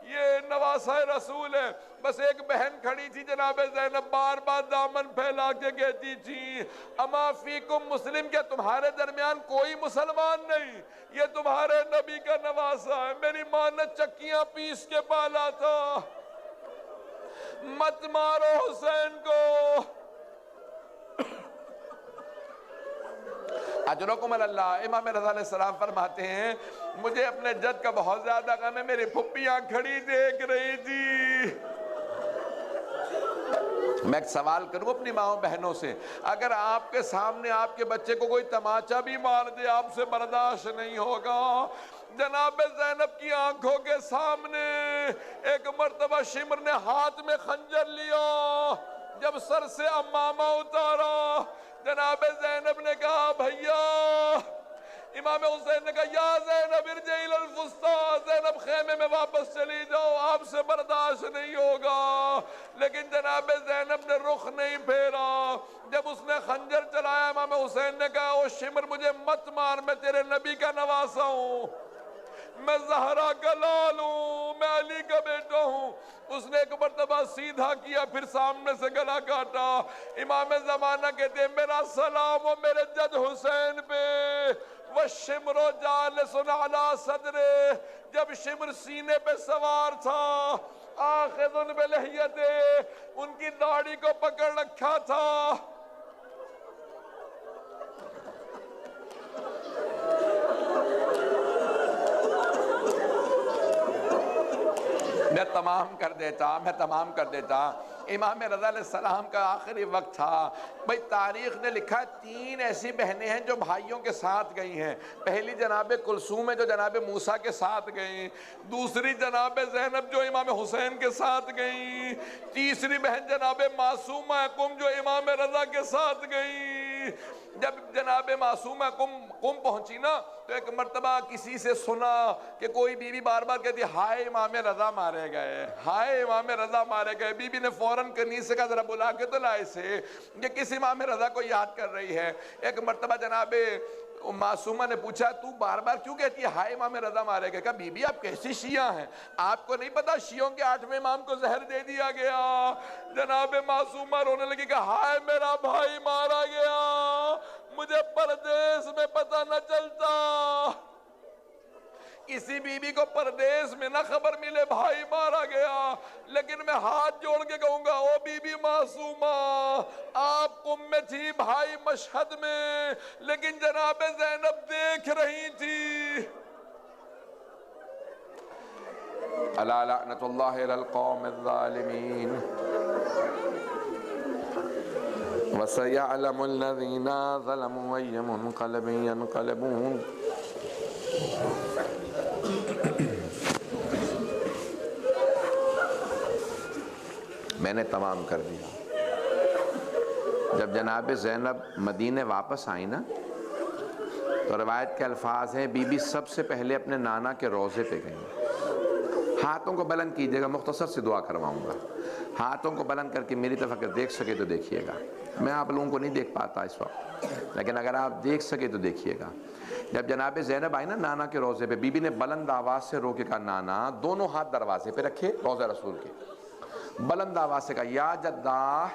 یہ نواسہ رسول ہے. بس ایک بہن کھڑی تھی جناب زینب, بار بار دامن پھیلا کے کہتی تھی اما فیکم مسلم, کہ تمہارے درمیان کوئی مسلمان نہیں, یہ تمہارے نبی کا نواسہ ہے. میری ماں نے چکیاں پیس کے پالا تھا. مت مارو حسین کو. اجرکم اللہ. امام رضا علیہ السلام فرماتے ہیں مجھے اپنے جد کا بہت زیادہ غم ہے, میری پھپھیاں کھڑی دیکھ رہی تھی. میں ایک سوال کروں اپنی ماں بہنوں سے, اگر آپ کے سامنے آپ کے بچے کو کوئی تماچا بھی مار دے آپ سے برداشت نہیں ہوگا. جناب زینب کی آنکھوں کے سامنے ایک مرتبہ شمر نے ہاتھ میں خنجر لیا, جب سر سے امامہ اتارا جناب زینب نے کہا بھیا, امام حسین نے کہا یا زینب ارجعی الی الفسطیٰ, زینب خیمے میں واپس چلی جاؤ, آپ سے برداشت نہیں ہوگا. لیکن جناب زینب نے رخ نہیں پھیرا. جب اس نے خنجر چلایا امام حسین نے کہا او شمر مجھے مت مار, میں تیرے نبی کا نواسہ ہوں, میں زہرا کا لال ہوں, میں علی کا بیٹا ہوں. اس نے ایک مرتبہ سیدھا کیا, پھر سامنے سے گلا کاٹا. امام زمانہ کہتے ہیں میرا سلام و میرے جد حسین پہ. وَالشِّمْرُ جَالِسٌ عَلَىٰ صَدْرِهِ, جب شمر سینے پہ سوار تھا, آخذٌ بِلِحْيَتِهِ, ان کی داڑھی کو پکڑ رکھا تھا. میں تمام کر دیتا. امام رضا علیہ السلام کا آخری وقت تھا. بھئی تاریخ نے لکھا 3 ایسی بہنیں ہیں جو بھائیوں کے ساتھ گئی ہیں. پہلی جناب کلثوم ہے جو جناب موسیٰ کے ساتھ گئیں, دوسری جناب زینب جو امام حسین کے ساتھ گئیں, تیسری بہن جناب معصومہ قم جو امام رضا کے ساتھ گئیں. جب جناب معصومہ قم پہنچی نا تو ایک مرتبہ کسی سے سنا کہ کوئی بیوی بار بار کہتی ہائے امام رضا مارے گئے, ہائے امام رضا مارے گئے. بیوی نے فوراً کنیز سے کہا ذرا بلا کے تو لائے سے, یہ کس امام رضا کو یاد کر رہی ہے. ایک مرتبہ جناب معصومہ نے پوچھا تو بار بار کیوں کہتی ہے ہائے امام رضا مارے گئے؟ کہا بی بی آپ کیسی شیعہ ہیں, آپ کو نہیں پتا شیعوں کے 8ویں امام کو زہر دے دیا گیا. جناب معصومہ رونے لگی کہ ہائے میرا بھائی مارا گیا, مجھے پردیس میں پتہ نہ چلتا. کسی بیوی کو پردیس میں نہ خبر ملے بھائی مارا گیا، لیکن میں ہاتھ جوڑ کے کہوں گا او بی بی معصومہ، آپ قم میں تھی، بھائی مشہد میں، لیکن جناب زینب دیکھ رہی تھی۔ الا لعنت اللہ علی القوم الظالمین وَسَيَعْلَمُ الَّذِينَ ظَلَمُوا أَيَّ مُنْقَلَبٍ يَنْقَلِبُونَ۔ میں نے تمام کر دیا۔ جب جناب زینب مدینے واپس آئی نا تو روایت کے الفاظ ہیں بی بی سب سے پہلے اپنے نانا کے روضے پہ گئیں۔ ہاتھوں کو بلند کیجئے گا، مختصر سے دعا کرواؤں گا، ہاتھوں کو بلند کر کے میری طرف اگر دیکھ سکے تو دیکھیے گا۔ میں آپ لوگوں کو نہیں دیکھ پاتا اس وقت، لیکن اگر آپ دیکھ سکے تو دیکھیے گا۔ جب جناب زینب آئی نا نانا کے روضے پہ، بی بی نے بلند آواز سے رو کے کہا نانا، دونوں ہاتھ دروازے پہ رکھے روضہ رسول کے، بلند آواز سے کہا یا جدہ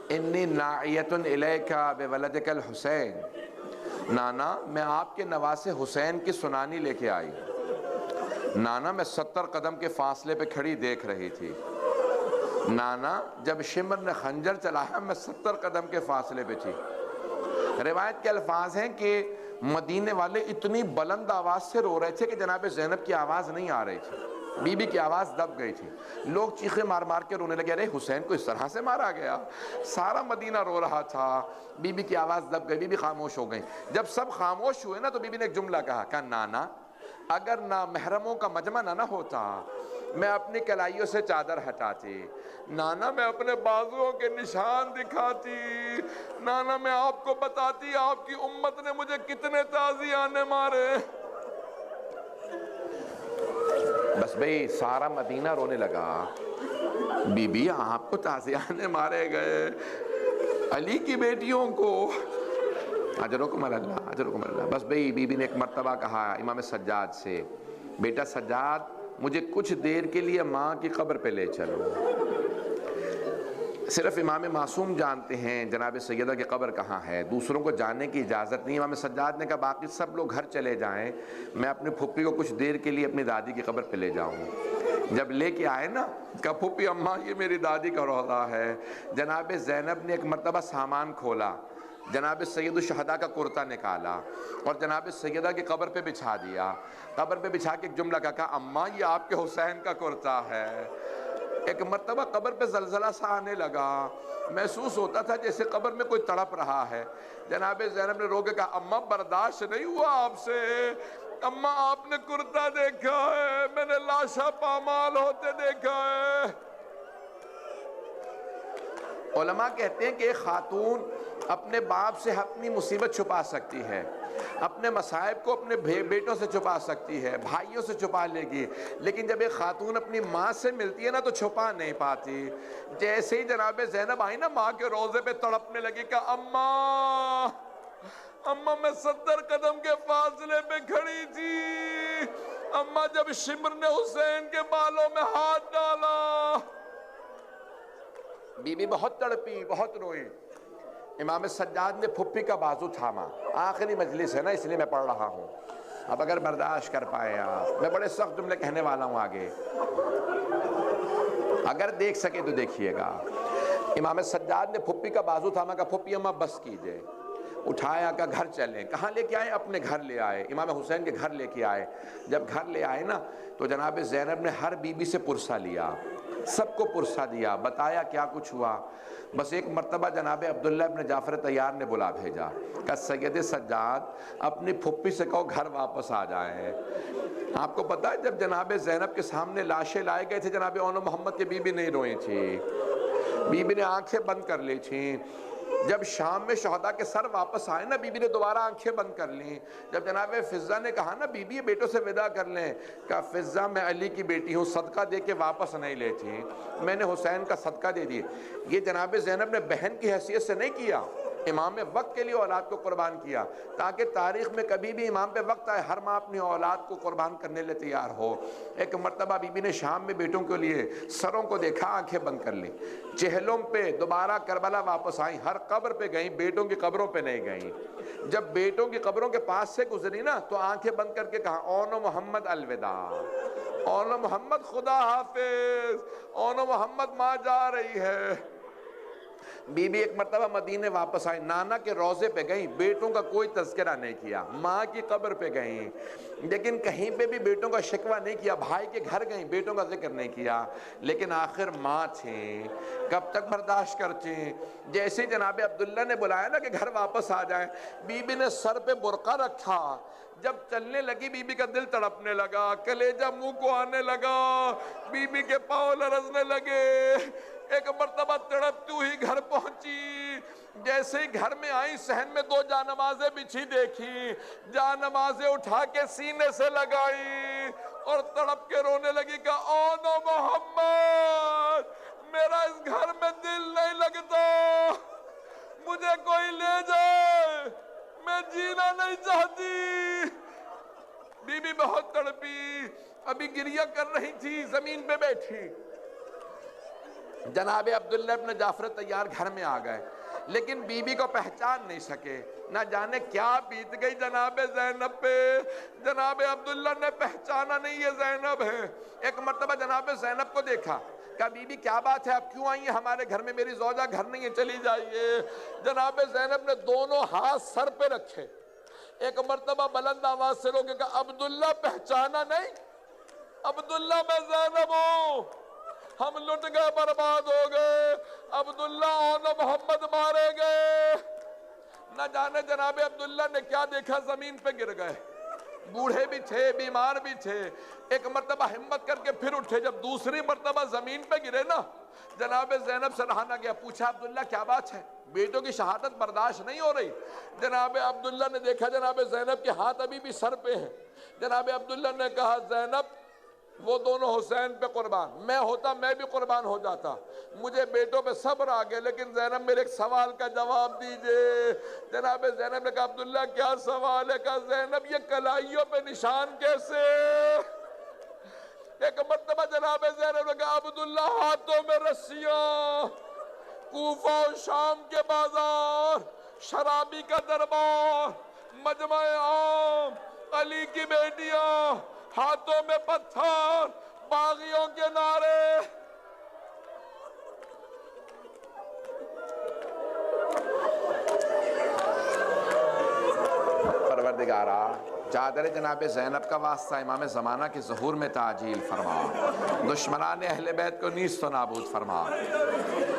انی ناعیۃ الیک بولدک الحسین، نانا میں آپ کے نواسے حسین کی سنانی لے کے آئی۔ نانا میں 70 قدم کے فاصلے پہ کھڑی دیکھ رہی تھی۔ نانا جب شمر نے خنجر چلایا میں 70 قدم کے فاصلے پہ تھی۔ روایت کے الفاظ ہیں کہ مدینے والے اتنی بلند آواز سے رو رہے تھے کہ جناب زینب کی آواز نہیں آ رہی تھی، بی بی کی آواز دب گئی تھی۔ لوگ چیخیں مار مار کے رونے لگے، ارے حسین کو اس طرح سے مارا گیا، سارا مدینہ رو رہا تھا۔ بی بی کی آواز دب گئی، بی بی خاموش ہو گئی۔ جب سب خاموش ہوئے نا تو بی بی نے ایک جملہ کہا نانا اگر نامحرموں کا مجمع نہ ہوتا میں اپنی کلائیوں سے چادر ہٹاتی، نانا میں اپنے بازوؤں کے نشان دکھاتی، نانا میں آپ کو بتاتی آپ کی امت نے مجھے کتنے تازیانے مارے۔ بس بھئی سارا مدینہ رونے لگا، بی بی آپ کو تازیانے مارے گئے، علی کی بیٹیوں کو اجرکم اللہ اجرکم اللہ۔ بس بھئی بی بی نے ایک مرتبہ کہا امام سجاد سے، بیٹا سجاد مجھے کچھ دیر کے لیے ماں کی قبر پہ لے چلو۔ صرف امام معصوم جانتے ہیں جناب سیدہ کی قبر کہاں ہے، دوسروں کو جاننے کی اجازت نہیں۔ امام سجاد نے کہا باقی سب لوگ گھر چلے جائیں، میں اپنی پھپھی کو کچھ دیر کے لیے اپنی دادی کی قبر پہ لے جاؤں۔ جب لے کے آئے نا کہا پھپھی اماں یہ میری دادی کا روضہ ہے۔ جناب زینب نے ایک مرتبہ سامان کھولا، جناب سید الشہداء کا کرتا نکالا اور جناب سیدہ کی قبر پہ بچھا دیا۔ قبر پہ بچھا کے ایک جملہ کہا اماں یہ آپ کے حسین کا کرتا ہے۔ ایک مرتبہ قبر پہ زلزلہ سا آنے لگا، محسوس ہوتا تھا جیسے قبر میں کوئی تڑپ رہا ہے۔ جناب زینب نے رو کے کہا اماں برداشت نہیں ہوا آپ سے، اماں آپ نے کرتا دیکھا ہے، میں نے لاشا پامال ہوتے دیکھا ہے۔ علماء کہتے ہیں کہ ایک خاتون اپنے باپ سے اپنی مصیبت چھپا سکتی ہے، اپنے مصائب کو اپنے بیٹوں سے چھپا سکتی ہے، بھائیوں سے چھپا لے گی، لیکن جب ایک خاتون اپنی ماں سے ملتی ہے نا تو چھپا نہیں پاتی۔ جیسے ہی جناب زینب آئی نا ماں کے روضے پہ تڑپنے لگی کہ اماں اماں میں 70 قدم کے فاصلے پہ کھڑی تھی، اماں جب شمر نے حسین کے بالوں میں ہاتھ ڈالا۔ بی بی بہت تڑپی، بہت روئی۔ امام سجاد نے پھپھی کا بازو تھاما، آخری مجلس ہے نا اس لیے میں پڑھ رہا ہوں، اب اگر برداشت کر پائے آپ، میں بڑے سخت جملے کہنے والا ہوں آگے، اگر دیکھ سکے تو دیکھیے گا۔ امام سجاد نے پھپھی کا بازو تھاما کہا پھپھی اماں بس کیجئے، اٹھایا کہ گھر چلیں۔ کہاں لے کے آئے؟ اپنے گھر لے آئے، امام حسین کے گھر لے کے آئے۔ جب گھر لے آئے نا تو جناب زینب نے ہر بی بی سے پرسہ لیا، سب کو پرسہ دیا، بتایا کیا کچھ ہوا۔ بس ایک مرتبہ جناب عبداللہ ابن جعفر طیار نے بلا بھیجا، کہا سید سجاد اپنی پھپھی سے کہو گھر واپس آ جائیں۔ آپ کو پتا ہے جب جناب زینب کے سامنے لاشیں لائے گئے تھے جناب اون محمد کی بی بی نہیں روئی تھی، بی بی نے آنکھیں بند کر لی تھیں۔ جب شام میں شہداء کے سر واپس آئے نا بی بی نے دوبارہ آنکھیں بند کر لیں۔ جب جناب فضہ نے کہا نا بی بی بیٹوں سے ودا کر لیں، کہا فضہ میں علی کی بیٹی ہوں، صدقہ دے کے واپس نہیں لیتی، میں نے حسین کا صدقہ دے دی۔ یہ جناب زینب نے بہن کی حیثیت سے نہیں کیا، امام وقت کے لیے اولاد کو قربان کیا تاکہ تاریخ میں کبھی بھی امام پہ وقت آئے ہر ماں اپنی اولاد کو قربان کرنے لئے تیار ہو۔ ایک مرتبہ بی بی نے شام میں بیٹوں کے لیے سروں کو دیکھا، آنکھیں بند کر لی، چہلم پہ دوبارہ کربلا واپس آئیں، ہر قبر پہ گئیں، بیٹوں کی قبروں پہ نہیں گئیں۔ جب بیٹوں کی قبروں کے پاس سے گزری نا تو آنکھیں بند کر کے کہا اون محمد الوداع، اون محمد خدا حافظ، اون محمد ماں جا رہی ہے۔ بی بی ایک مرتبہ مدینے واپس آئیں، نانا کے روضے پہ گئیں، بیٹوں کا کوئی تذکرہ نہیں کیا، ماں کی قبر پہ گئیں لیکن کہیں پہ بھی بیٹوں کا شکوہ نہیں کیا، بھائی کے گھر گئیں، بیٹوں کا ذکر نہیں کیا، لیکن آخر ماں تھیں، کب تک برداشت کرتیں؟ جیسے جناب عبداللہ نے بلایا نا کہ گھر واپس آ جائیں، بی بی نے سر پہ برقع رکھا، جب چلنے لگی بی بی کا دل تڑپنے لگا، کلیجہ منہ کو آنے لگا، بی بی کے پاؤں لرزنے لگے۔ ایک مرتبہ تڑپتی ہوئی گھر پہنچی، جیسے ہی گھر میں آئی صحن میں 2 جانمازیں بچھی دیکھی، جانمازیں اٹھا کے سینے سے لگائی اور تڑپ کے رونے لگی کہ اون محمد میرا اس گھر میں دل نہیں لگتا، مجھے کوئی لے جائے، میں جینا نہیں چاہتی۔ بی بی بہت تڑپی، ابھی گریہ کر رہی تھی، زمین پہ بیٹھی۔ جناب عبداللہ ابن جعفر طیار گھر میں آ گئے لیکن بی بی کو پہچان نہیں سکے، نہ جانے کیا بیت گئی جناب زینب پہ، جناب عبداللہ نے پہچانا نہیں یہ زینب ہے۔ ایک مرتبہ جناب زینب کو دیکھا، کہا بی بی کیا بات ہے، آپ کیوں آئی ہیں ہمارے گھر میں، میری زوجہ گھر نہیں ہے، چلی جائیے۔ جناب زینب نے دونوں ہاتھ سر پہ رکھے، ایک مرتبہ بلند آواز سے روکے، کہا عبداللہ پہچانا نہیں؟ عبداللہ میں زینب ہوں، ہم لٹ گئے، برباد ہو گئے، عبداللہ اون محمد مارے گئے۔ نہ جانے جناب عبداللہ نے کیا دیکھا، زمین پہ گر گئے، بوڑھے بھی تھے، بیمار بھی تھے۔ ایک مرتبہ ہمت کر کے پھر اٹھے، جب دوسری مرتبہ زمین پہ گرے نا، جناب زینب سے رہا نہ گیا، پوچھا عبداللہ کیا بات ہے، بیٹوں کی شہادت برداشت نہیں ہو رہی؟ جناب عبداللہ نے دیکھا جناب زینب کے ہاتھ ابھی بھی سر پہ ہیں۔ جناب عبداللہ نے کہا جینب وہ دونوں حسین پہ قربان، میں ہوتا میں بھی قربان ہو جاتا، مجھے بیٹوں پہ صبر آ گیا، لیکن زینب میرے ایک سوال کا جواب دیجئے۔ جناب زینب نے کہا عبداللہ کیا سوال ہے؟ کہا زینب یہ کلائیوں پہ نشان کیسے؟ ایک مرتبہ جناب زینب نے کہا عبداللہ ہاتھوں میں رسیاں، کوفہ و شام کے بازار، شرابی کا دربار، مجمع عام، علی کی بیٹیاں، ہاتھوں میں پتھر، باغیوں کے نعرے۔ پروردگارا چادر جناب زینب کا واسطہ امام زمانہ کے ظہور میں تعجیل فرما، دشمنان اہل بیت کو نیست و نابود فرما۔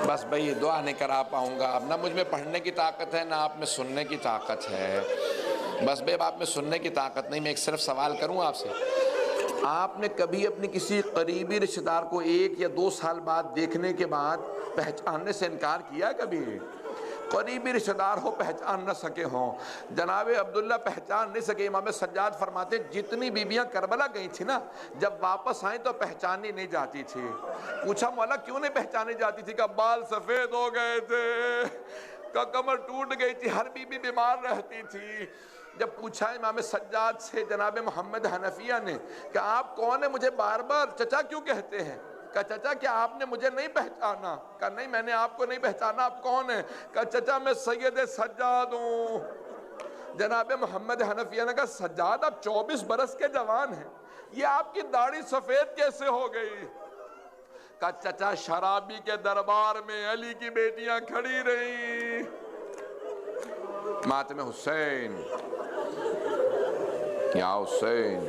بس بھئی دعا نہیں کرا پاؤں گا، اب نہ مجھ میں پڑھنے کی طاقت ہے نہ آپ میں سننے کی طاقت ہے، بس بے آپ میں سننے کی طاقت نہیں۔ میں ایک صرف سوال کروں آپ سے، آپ نے کبھی اپنی کسی قریبی رشتہ دار کو 1 یا 2 سال بعد دیکھنے کے بعد پہچاننے سے انکار کیا کبھی؟ قریبی رشتہ دار ہو پہچان نہ سکے ہوں، جناب عبداللہ پہچان نہیں سکے۔ امام سجاد فرماتے جتنی بیویاں کربلا گئی تھی نا، جب واپس آئیں تو پہچانی نہیں جاتی تھی۔ پوچھا مولا کیوں نہیں پہچانی جاتی تھی؟ کہ بال سفید ہو گئے تھے، کہ کمر ٹوٹ گئی تھی، ہر بیوی بیمار رہتی تھی۔ جب پوچھا امام سجاد سے جناب محمد حنفیہ نے کہ آپ کون ہیں، مجھے بار بار چچا کیوں کہتے ہیں؟ کہا چچا کیا آپ نے مجھے نہیں پہچانا؟ کہا نہیں میں نے آپ کو نہیں پہچانا، آپ کون ہیں؟ کہا چچا میں سید سجاد ہوں۔ جناب محمد حنفیہ نے کہا سجاد آپ 24 برس کے جوان ہیں، یہ آپ کی داڑھی سفید کیسے ہو گئی؟ کہا چچا شرابی کے دربار میں علی کی بیٹیاں کھڑی رہیں، ماتم حسین یا حسین۔